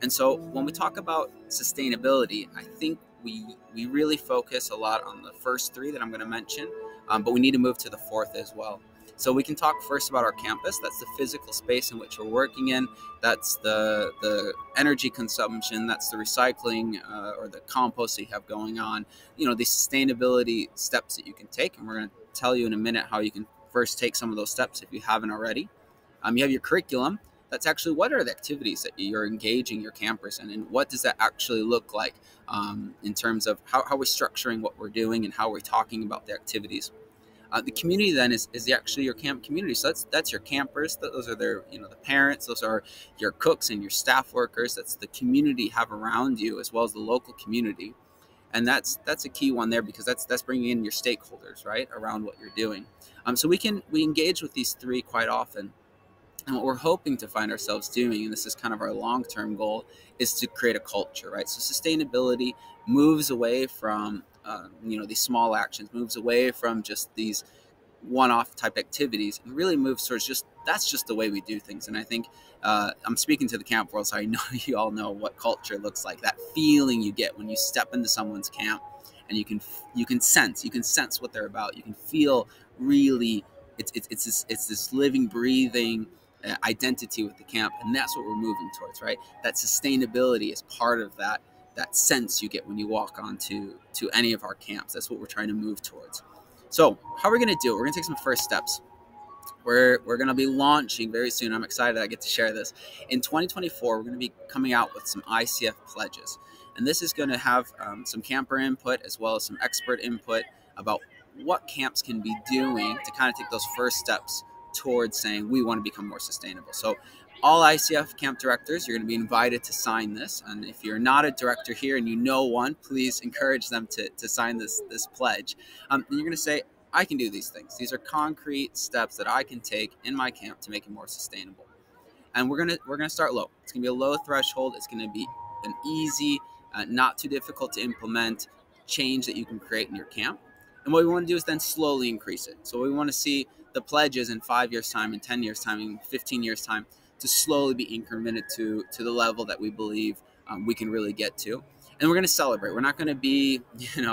And so when we talk about sustainability, I think we really focus a lot on the first 3 that I'm going to mention, but we need to move to the 4th as well. So we can talk first about our campus. That's the physical space in which we're working in. That's the energy consumption. That's the recycling or the compost that you have going on. The sustainability steps that you can take. And we're going to tell you in a minute how you can first take some of those steps if you haven't already. You have your curriculum. That's actually what are the activities that you're engaging your campers in, and what does that actually look like in terms of how we're structuring what we're doing and how we're talking about the activities. The community then is actually your camp community. So that's your campers. Those are their the parents. Those are your cooks and your staff workers. That's the community you have around you, as well as the local community. And that's a key one there, because that's bringing in your stakeholders right around what you're doing. So we engage with these 3 quite often. And what we're hoping to find ourselves doing, and this is kind of our long-term goal, is to create a culture, right? So sustainability moves away from, these small actions, moves away from just these one-off type activities, and really moves towards that's just the way we do things. And I think I'm speaking to the camp world, so I know you all know what culture looks like, that feeling you get when you step into someone's camp and you can sense what they're about. You can feel really, it's this living, breathing identity with the camp, and that's what we're moving towards, right? That sustainability is part of that sense you get when you walk onto any of our camps. That's what we're trying to move towards. So how are we going to do it? We're going to take some first steps. We're going to be launching very soon. I'm excited I get to share this. In 2024, we're going to be coming out with some ICF pledges, and this is going to have some camper input as well as some expert input about what camps can be doing to kind of take those first steps towards saying we want to become more sustainable. So all ICF camp directors, you're going to be invited to sign this. And if you're not a director here and you know one, please encourage them to sign this pledge. And you're going to say, I can do these things. These are concrete steps that I can take in my camp to make it more sustainable. And we're gonna start low. It's going to be a low threshold. It's going to be an easy, not too difficult to implement change that you can create in your camp. And what we want to do is then slowly increase it. So we want to see the pledges in 5 years' time, in 10 years' time, in 15 years' time, to slowly be incremented to the level that we believe we can really get to. And we're going to celebrate. We're not going to be,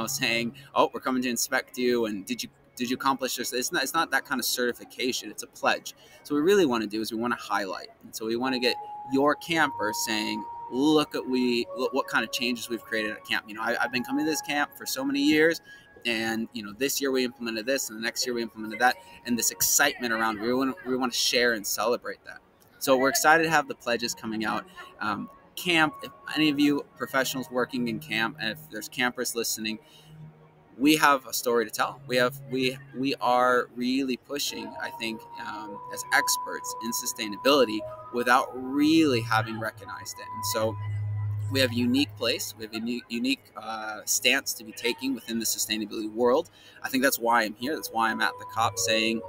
saying, oh, we're coming to inspect you, and did you accomplish this? It's not that kind of certification. It's a pledge. So what we really want to do is we want to highlight. And so we want to get your campers saying, look what kind of changes we've created at camp. I've been coming to this camp for so many years, and this year we implemented this, and the next year we implemented that, and this excitement around, we want to share and celebrate that. So we're excited to have the pledges coming out. Camp, if any of you professionals working in camp, and if there's campers listening, we have a story to tell. We are really pushing, I think, as experts in sustainability without really having recognized it. And so we have a unique place. We have a unique stance to be taking within the sustainability world. I think that's why I'm here. That's why I'm at the COP saying,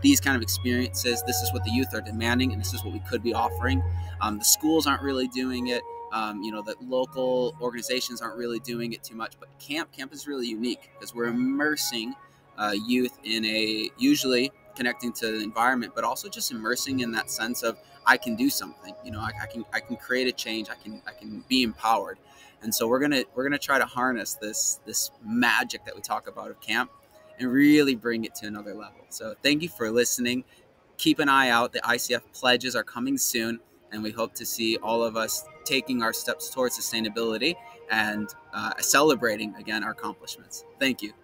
these kind of experiences, this is what the youth are demanding, and this is what we could be offering. The schools aren't really doing it. The local organizations aren't really doing it too much, but camp is really unique because we're immersing youth in usually connecting to the environment, but also just immersing in that sense of, I can do something, I can create a change. I can be empowered. And so we're going to try to harness this magic that we talk about of camp and really bring it to another level. So thank you for listening. Keep an eye out. The ICF pledges are coming soon, and we hope to see all of us taking our steps towards sustainability and celebrating, again, our accomplishments. Thank you.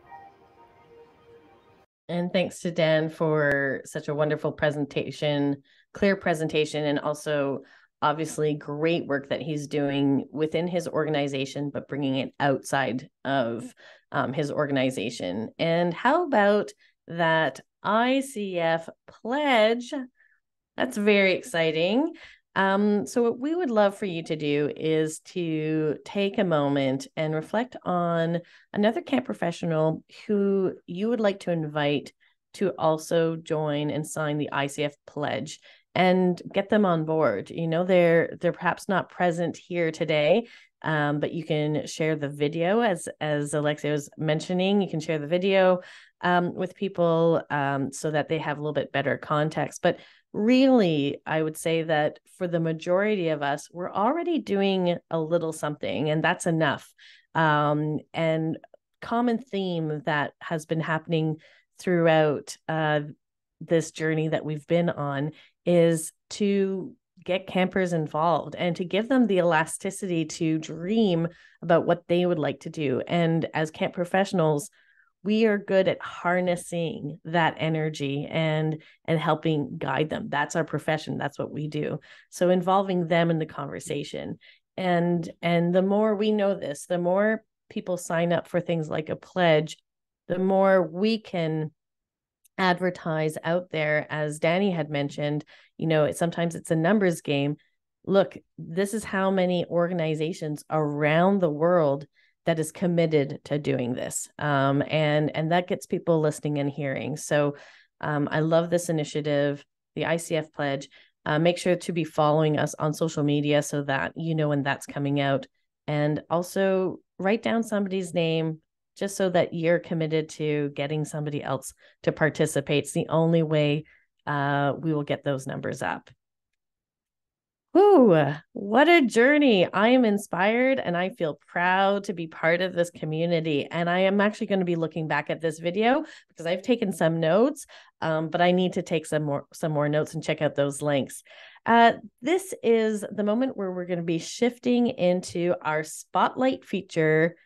And thanks to Dan for such a wonderful presentation, clear presentation, and also obviously great work that he's doing within his organization, but bringing it outside of his organization. And how about that ICF pledge? That's very exciting. So what we would love for you to do is to take a moment and reflect on another camp professional who you would like to invite to also join and sign the ICF pledge and get them on board. They're perhaps not present here today, but you can share the video as Alexia was mentioning. You can share the video with people so that they have a little bit better context. But really, I would say that for the majority of us, we're already doing a little something, and that's enough. And common theme that has been happening throughout this journey that we've been on is to get campers involved and to give them the elasticity to dream about what they would like to do. And as camp professionals, we are good at harnessing that energy and helping guide them. That's our profession. That's what we do. So involving them in the conversation. And the more we know this, the more people sign up for things like a pledge, the more we can advertise out there. As Danny had mentioned, sometimes it's a numbers game. Look, this is how many organizations around the world that is committed to doing this. And that gets people listening and hearing. So I love this initiative, the ICF pledge. Make sure to be following us on social media so that you know when that's coming out. And also write down somebody's name just so that you're committed to getting somebody else to participate. It's the only way we will get those numbers up. Ooh, what a journey. I am inspired and I feel proud to be part of this community. And I am actually going to be looking back at this video because I've taken some notes, but I need to take some more notes and check out those links. This is the moment where we're going to be shifting into our spotlight feature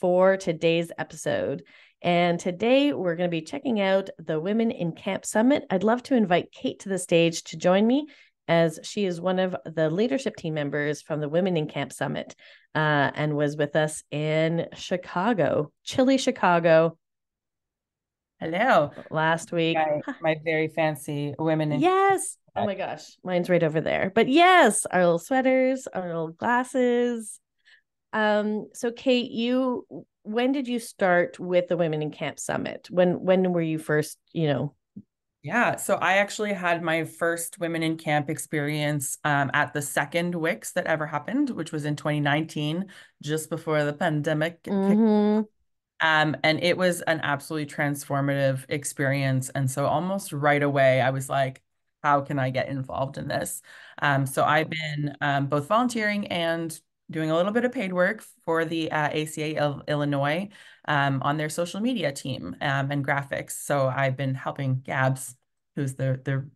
for today's episode. And today we're going to be checking out the Women in Camp Summit. I'd love to invite Kate to the stage to join me, as she is one of the leadership team members from the Women in Camp Summit and was with us in Chicago, chilly Chicago. Hello. Last week. My very fancy Women in Yes. Oh my gosh. Mine's right over there. But yes, our little sweaters, our little glasses. So Kate, when did you start with the Women in Camp Summit? When were you first, Yeah, so I actually had my first Women in Camp experience at the second WIX that ever happened, which was in 2019, just before the pandemic. Mm-hmm. And it was an absolutely transformative experience. And so almost right away, I was like, how can I get involved in this? So I've been both volunteering and doing a little bit of paid work for the ACA of Illinois on their social media team and graphics. So I've been helping Gabs, who's the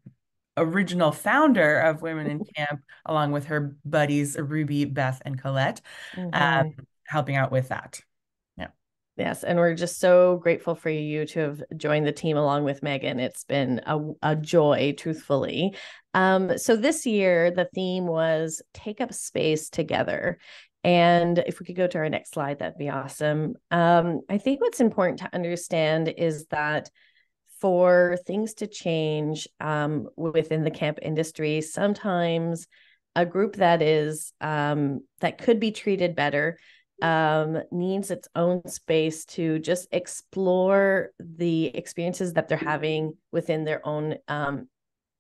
original founder of Women in Camp, along with her buddies Ruby, Beth, and Colette, helping out with that. Yeah. Yes, and we're just so grateful for you to have joined the team along with Megan. It's been a joy, truthfully. So this year, the theme was Take Up Space Together. And if we could go to our next slide, that'd be awesome. I think what's important to understand is that for things to change within the camp industry, sometimes a group that is that could be treated better needs its own space to just explore the experiences that they're having within their own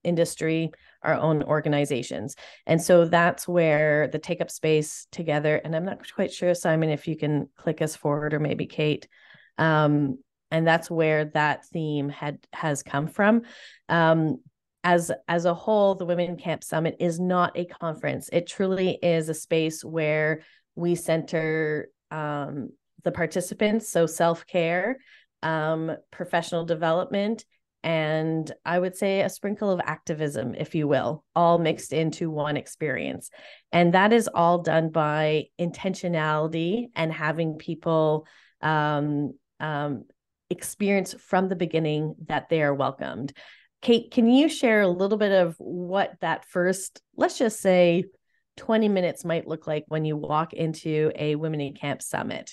industry, our own organizations. And so that's where the Take Up Space Together, and I'm not quite sure, Simon, if you can click us forward, or maybe Kate, and that's where that theme has come from. As a whole, the Women in Camp Summit is not a conference. It truly is a space where we center the participants, so self-care, professional development, and I would say a sprinkle of activism, if you will, all mixed into one experience. And that is all done by intentionality and having people experience from the beginning that they are welcomed. Kate, can you share a little bit of what that first, let's just say, 20 minutes might look like when you walk into a Women in Camp Summit?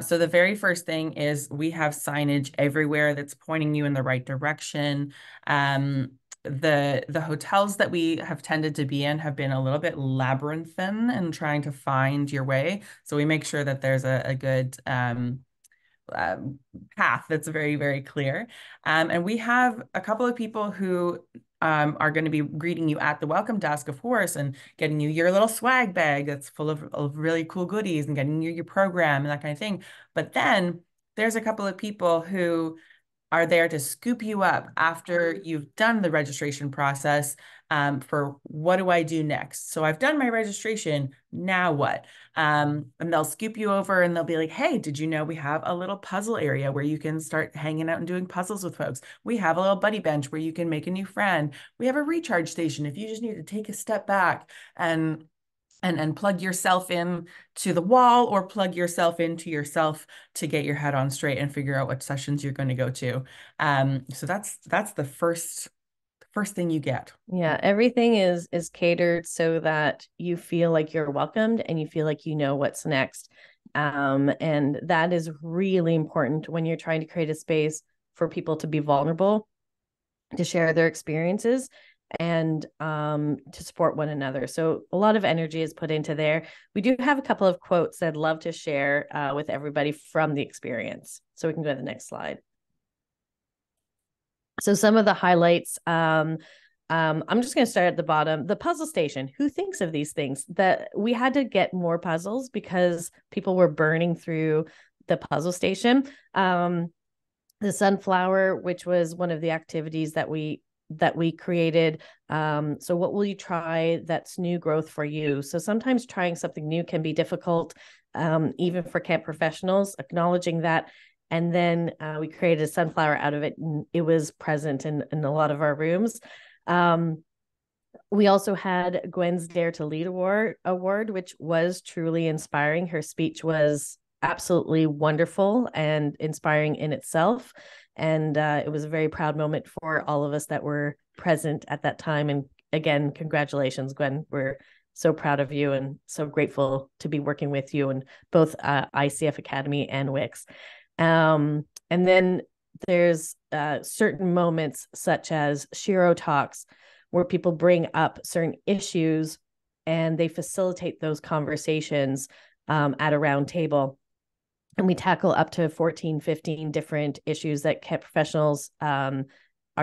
So the very first thing is we have signage everywhere that's pointing you in the right direction. The hotels that we have tended to be in have been a little bit labyrinthine in trying to find your way. So we make sure that there's a good path that's very, very clear. And we have a couple of people who are going to be greeting you at the welcome desk, of course, and getting you your little swag bag that's full of really cool goodies and getting you your program and that kind of thing. But then there's a couple of people who are there to scoop you up after you've done the registration process for what do I do next? So I've done my registration, now what? And they'll scoop you over and they'll be like, hey, did you know we have a little puzzle area where you can start hanging out and doing puzzles with folks? We have a little buddy bench where you can make a new friend. We have a recharge station if you just need to take a step back and plug yourself in to the wall or plug yourself into yourself to get your head on straight and figure out what sessions you're going to go to. So that's the first thing you get. Yeah, everything is catered so that you feel like you're welcomed and you feel like you know what's next. And that is really important when you're trying to create a space for people to be vulnerable, to share their experiences, and to support one another. So a lot of energy is put into there. We do have a couple of quotes that I'd love to share with everybody from the experience. So we can go to the next slide. So some of the highlights, I'm just going to start at the bottom. The puzzle station. Who thinks of these things? That we had to get more puzzles because people were burning through the puzzle station. The sunflower, which was one of the activities that we created. So what will you try that's new growth for you? So sometimes trying something new can be difficult, even for camp professionals, acknowledging that. And then we created a sunflower out of it, and it was present in a lot of our rooms. We also had Gwen's Dare to Lead award, which was truly inspiring. Her speech was absolutely wonderful and inspiring in itself. And it was a very proud moment for all of us that were present at that time. And again, congratulations, Gwen. We're so proud of you and so grateful to be working with you in both ICF Academy and WICS. And then there's certain moments such as Shiro Talks, where people bring up certain issues and they facilitate those conversations at a round table. And we tackle up to 14, 15 different issues that camp professionals are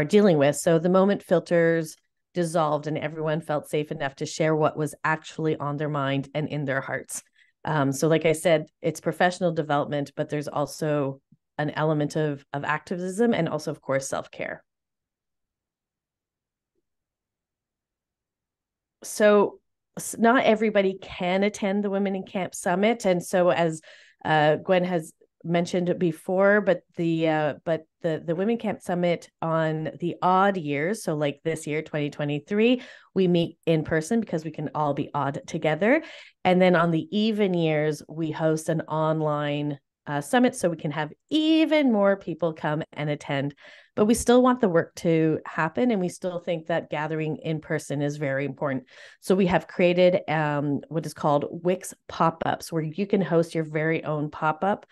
dealing with. So the moment filters dissolved and everyone felt safe enough to share what was actually on their mind and in their hearts. So like I said, it's professional development, but there's also an element of activism and also, of course, self-care. so not everybody can attend the Women in Camp Summit. And so as Gwen has mentioned before, but the Women Camp Summit on the odd years, so like this year, 2023, we meet in person because we can all be odd together. And then on the even years, we host an online summit so we can have even more people come and attend. But we still want the work to happen, and we still think that gathering in person is very important. So we have created what is called Wix pop-ups, where you can host your very own pop-up.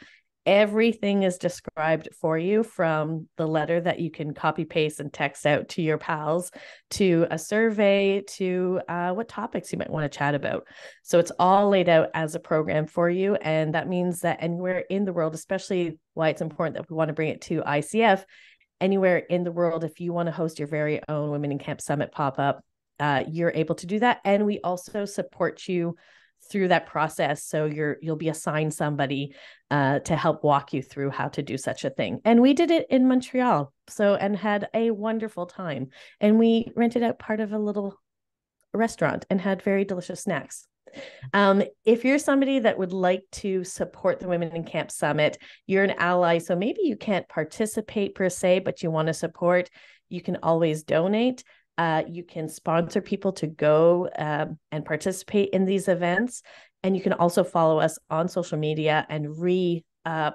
Everything is described for you, from the letter that you can copy paste and text out to your pals, to a survey, to what topics you might want to chat about. So it's all laid out as a program for you. And that means that anywhere in the world, especially why it's important that we want to bring it to ICF, anywhere in the world, if you want to host your very own Women in Camp Summit pop-up, you're able to do that. And we also support you through that process. So you'll be assigned somebody to help walk you through how to do such a thing. And we did it in Montreal, and had a wonderful time. And we rented out part of a little restaurant and had very delicious snacks. If you're somebody that would like to support the Women in Camp Summit, you're an ally, so maybe you can't participate per se, but you want to support, you can always donate. You can sponsor people to go and participate in these events. And you can also follow us on social media and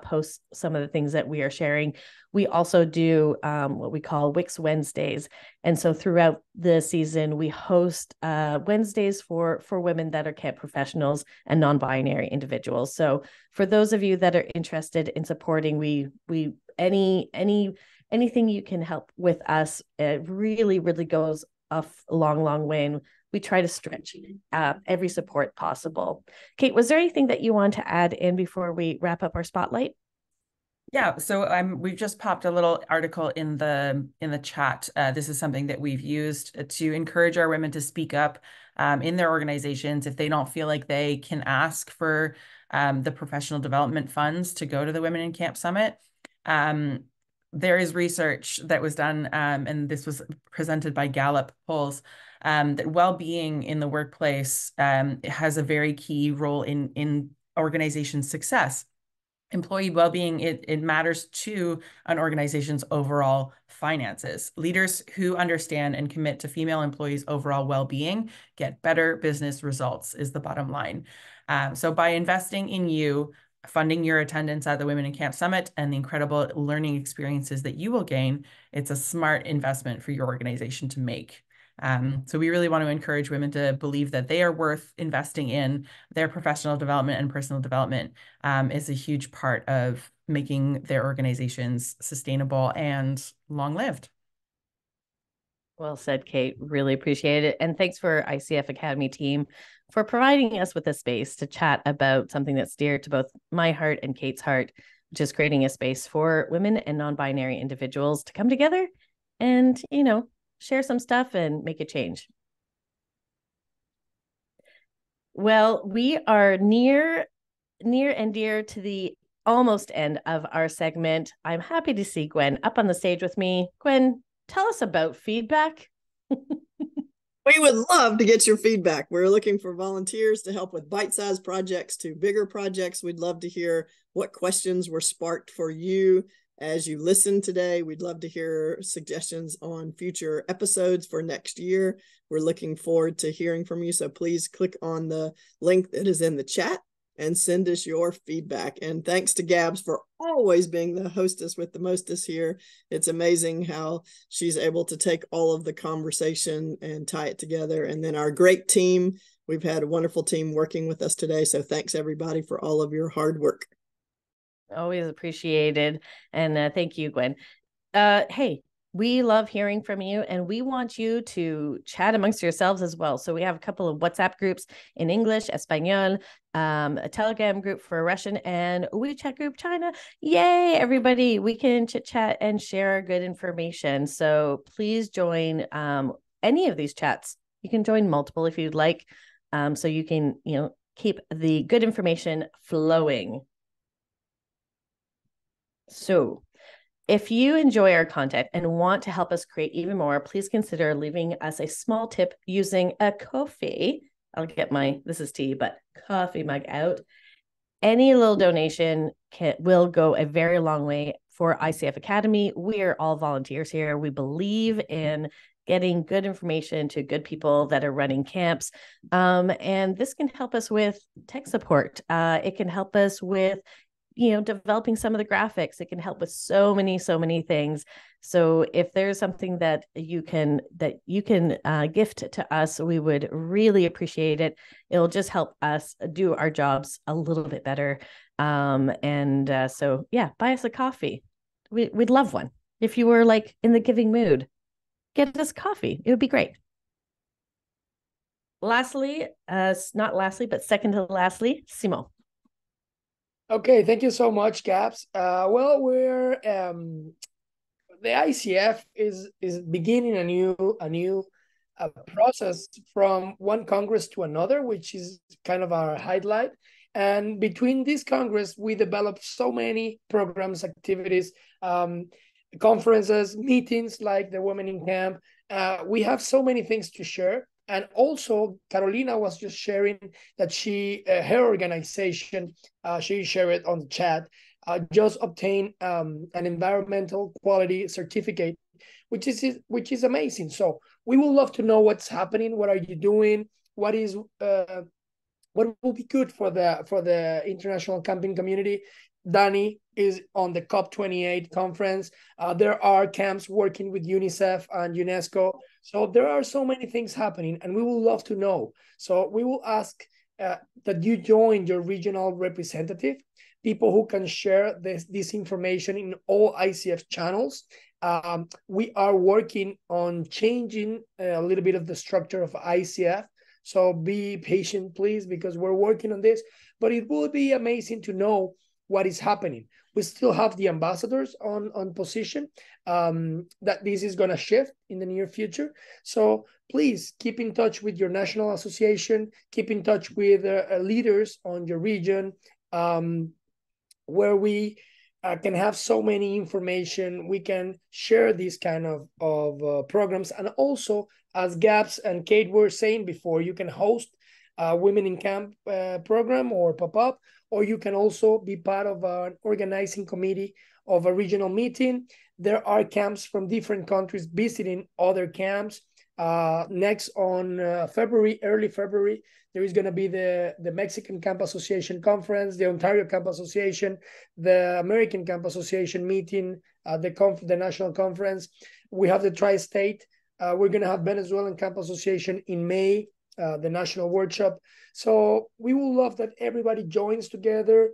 post some of the things that we are sharing. We also do what we call Wix Wednesdays. And so throughout the season, we host Wednesdays for women that are camp professionals and non-binary individuals. So for those of you that are interested in supporting, anything you can help with us, it really, really goes a long, long way. And we try to stretch every support possible. Kate, was there anything that you want to add in before we wrap up our spotlight? Yeah, so we've just popped a little article in the chat. This is something that we've used to encourage our women to speak up in their organizations if they don't feel like they can ask for the professional development funds to go to the Women in Camp Summit. There is research that was done, and this was presented by Gallup polls, that well-being in the workplace has a very key role in organization success. Employee well-being, it matters to an organization's overall finances. Leaders who understand and commit to female employees' overall well-being get better business results, is the bottom line. So by investing in you, funding your attendance at the Women in Camp Summit, and the incredible learning experiences that you will gain, it's a smart investment for your organization to make. So we really want to encourage women to believe that they are worth investing in. Their professional development and personal development is a huge part of making their organizations sustainable and long-lived. Well said, Kate. Really appreciate it. And thanks for ICF Academy team for providing us with a space to chat about something that's dear to both my heart and Kate's heart, which is creating a space for women and non-binary individuals to come together and, share some stuff and make a change. Well, we are near and dear to the almost end of our segment. I'm happy to see Gwen up on the stage with me. Gwen, tell us about feedback. We would love to get your feedback. We're looking for volunteers to help with bite-sized projects to bigger projects. We'd love to hear what questions were sparked for you as you listen today. We'd love to hear suggestions on future episodes for next year. We're looking forward to hearing from you. So please click on the link that is in the chat and send us your feedback. And thanks to Gabs for always being the hostess with the mostest here. It's amazing how she's able to take all of the conversation and tie it together. And then our great team, we've had a wonderful team working with us today. So thanks everybody for all of your hard work. Always appreciated. And thank you, Gwen. Hey, we love hearing from you, and we want you to chat amongst yourselves as well. So we have a couple of WhatsApp groups in English, Espanol, a Telegram group for Russian, and a WeChat group China. Yay, everybody. We can chit chat and share good information. So please join any of these chats. You can join multiple if you'd like. So you can, keep the good information flowing. So if you enjoy our content and want to help us create even more, please consider leaving us a small tip using a coffee. I'll get this is tea, but coffee mug out. Any little donation will go a very long way for ICF Academy. We are all volunteers here. We believe in getting good information to good people that are running camps. And this can help us with tech support. It can help us with developing some of the graphics. It can help with so many things. So if there's something that you can gift to us, we would really appreciate it. It'll just help us do our jobs a little bit better. So yeah, buy us a coffee. We'd love one. If you were like in the giving mood, get us coffee. It would be great. Lastly, not lastly, but second to lastly, Simon. Okay, thank you so much, Gaps. Well, we're the ICF is beginning a new process from one Congress to another, which is kind of our highlight. And between this Congress, we developed so many programs, activities, conferences, meetings like the Women in Camp. We have so many things to share. And also, Carolina was just sharing that her organization, she shared it on the chat, just obtained an environmental quality certificate, which is amazing. So we would love to know what's happening. What are you doing? What will be good for the international camping community? Danny is on the COP28 conference. There are camps working with UNICEF and UNESCO. So there are so many things happening, and we would love to know. So we will ask that you join your regional representative, people who can share this information in all ICF channels. We are working on changing a little bit of the structure of ICF. So be patient, please, because we're working on this. But it would be amazing to know what is happening. We still have the ambassadors on position, that this is going to shift in the near future. So please keep in touch with your national association, keep in touch with leaders on your region, where we can have so many information. We can share these kind of programs. And also, as Gaps and Kate were saying before, you can host a Women in Camp program or pop-up, or you can also be part of an organizing committee of a regional meeting. There are camps from different countries visiting other camps. Next on early February, there is going to be the Mexican Camp Association conference, the Ontario Camp Association, the American Camp Association meeting, the national conference. We have the Tri-State. We're going to have Venezuelan Camp Association in May, the national workshop. So we will love that everybody joins together.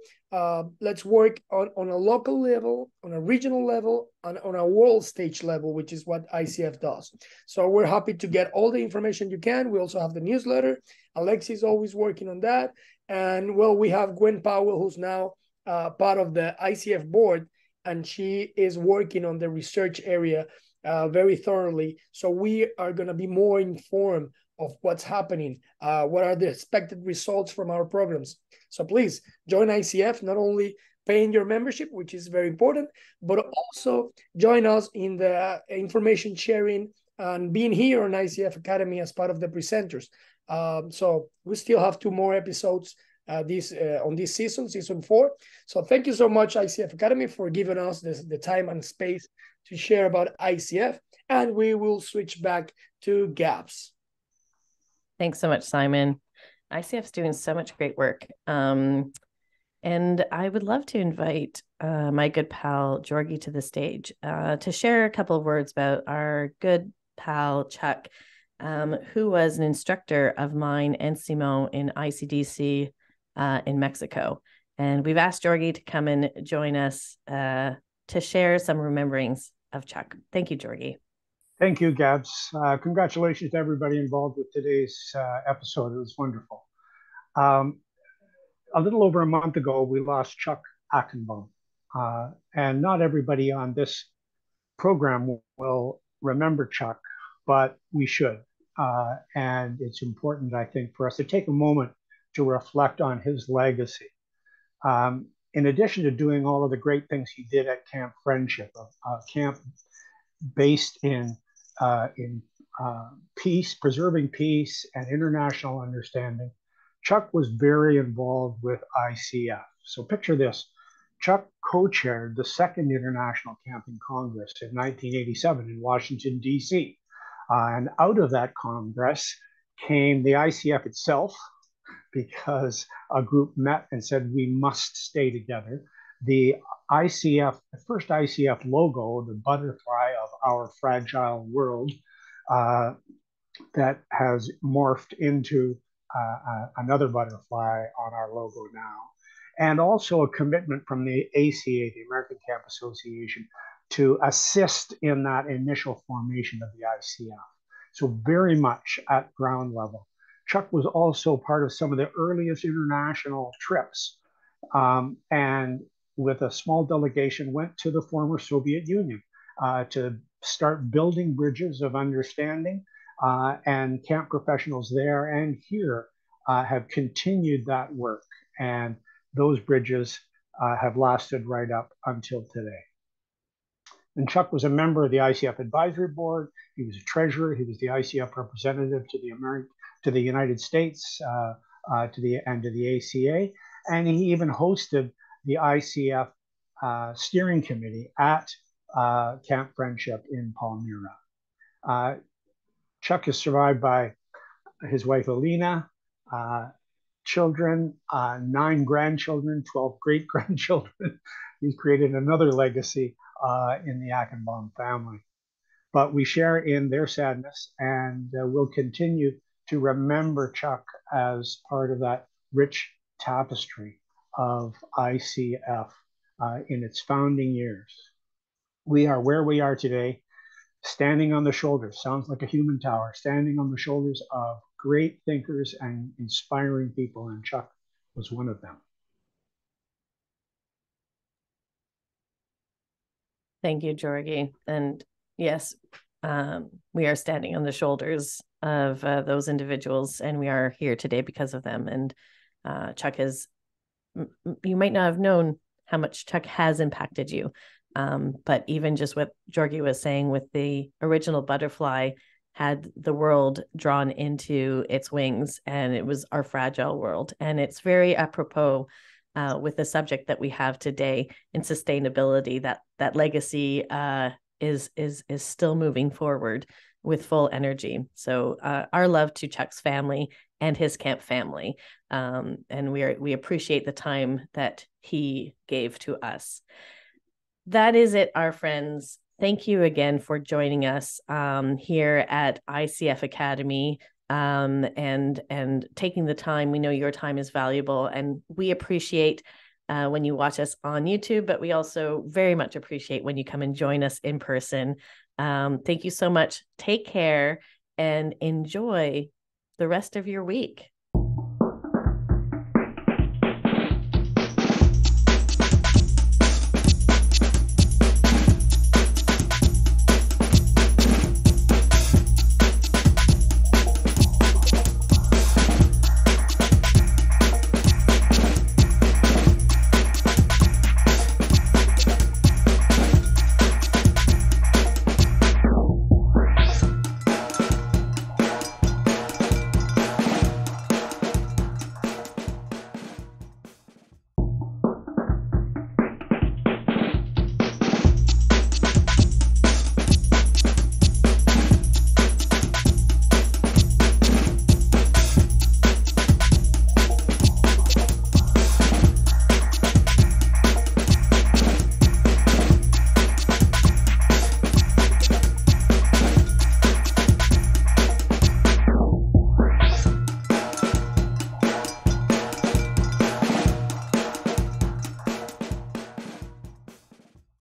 Let's work on a local level, on a regional level, on a world stage level, which is what ICF does. So we're happy to get all the information you can. We also have the newsletter. Alexi is always working on that. And well, we have Gwen Powell, who's now part of the ICF board, and she is working on the research area very thoroughly. So we are going to be more informed of what's happening, what are the expected results from our programs. So please join ICF, not only paying your membership, which is very important, but also join us in the information sharing and being here on ICF Academy as part of the presenters. So we still have 2 more episodes on this season 4. So thank you so much, ICF Academy, for giving us the time and space to share about ICF, and we will switch back to Gaps. Thanks so much, Simon. ICF's doing so much great work. And I would love to invite my good pal, Georgie, to the stage to share a couple of words about our good pal, Chuck, who was an instructor of mine and Simon in ICDC in Mexico. And we've asked Georgie to come and join us to share some rememberings of Chuck. Thank you, Georgie. Thank you, Gabs. Congratulations to everybody involved with today's episode. It was wonderful. A little over a month ago, we lost Chuck Ackenbom. And not everybody on this program will remember Chuck, but we should. And it's important, I think, for us to take a moment to reflect on his legacy. in addition to doing all of the great things he did at Camp Friendship, a camp based in peace, preserving peace and international understanding, Chuck was very involved with ICF. So picture this. Chuck co-chaired the Second International Camping Congress in 1987 in Washington, D.C. And out of that Congress came the ICF itself, because a group met and said, we must stay together. The ICF, the first ICF logo, the butterfly of our fragile world, that has morphed into another butterfly on our logo now. And also a commitment from the ACA, the American Camp Association, to assist in that initial formation of the ICF. So very much at ground level. Chuck was also part of some of the earliest international trips, and with a small delegation went to the former Soviet Union to start building bridges of understanding, and camp professionals there and here have continued that work, and those bridges have lasted right up until today. And Chuck was a member of the ICF Advisory Board. He was a treasurer. He was the ICF representative to the United States, to the ACA, and he even hosted the ICF steering committee at Camp Friendship in Palmyra. Chuck is survived by his wife Alina, children, 9 grandchildren, 12 great-grandchildren. He's created another legacy in the Ackenbom family. But we share in their sadness, and we'll continue to remember Chuck as part of that rich tapestry of ICF in its founding years. We are where we are today, standing on the shoulders, sounds like a human tower, standing on the shoulders of great thinkers and inspiring people, and Chuck was one of them. Thank you, Georgie. And yes, we are standing on the shoulders of those individuals, and we are here today because of them. And Chuck has, you might not have known how much Chuck has impacted you, but even just what Georgie was saying with the original butterfly had the world drawn into its wings, and it was our fragile world. And it's very apropos with the subject that we have today in sustainability, that legacy is still moving forward with full energy. So our love to Chuck's family and his camp family. And we appreciate the time that he gave to us. That is it, our friends. Thank you again for joining us here at ICF Academy, and taking the time. We know your time is valuable, and we appreciate when you watch us on YouTube, but we also very much appreciate when you come and join us in person. Thank you so much. Take care and enjoy the rest of your week.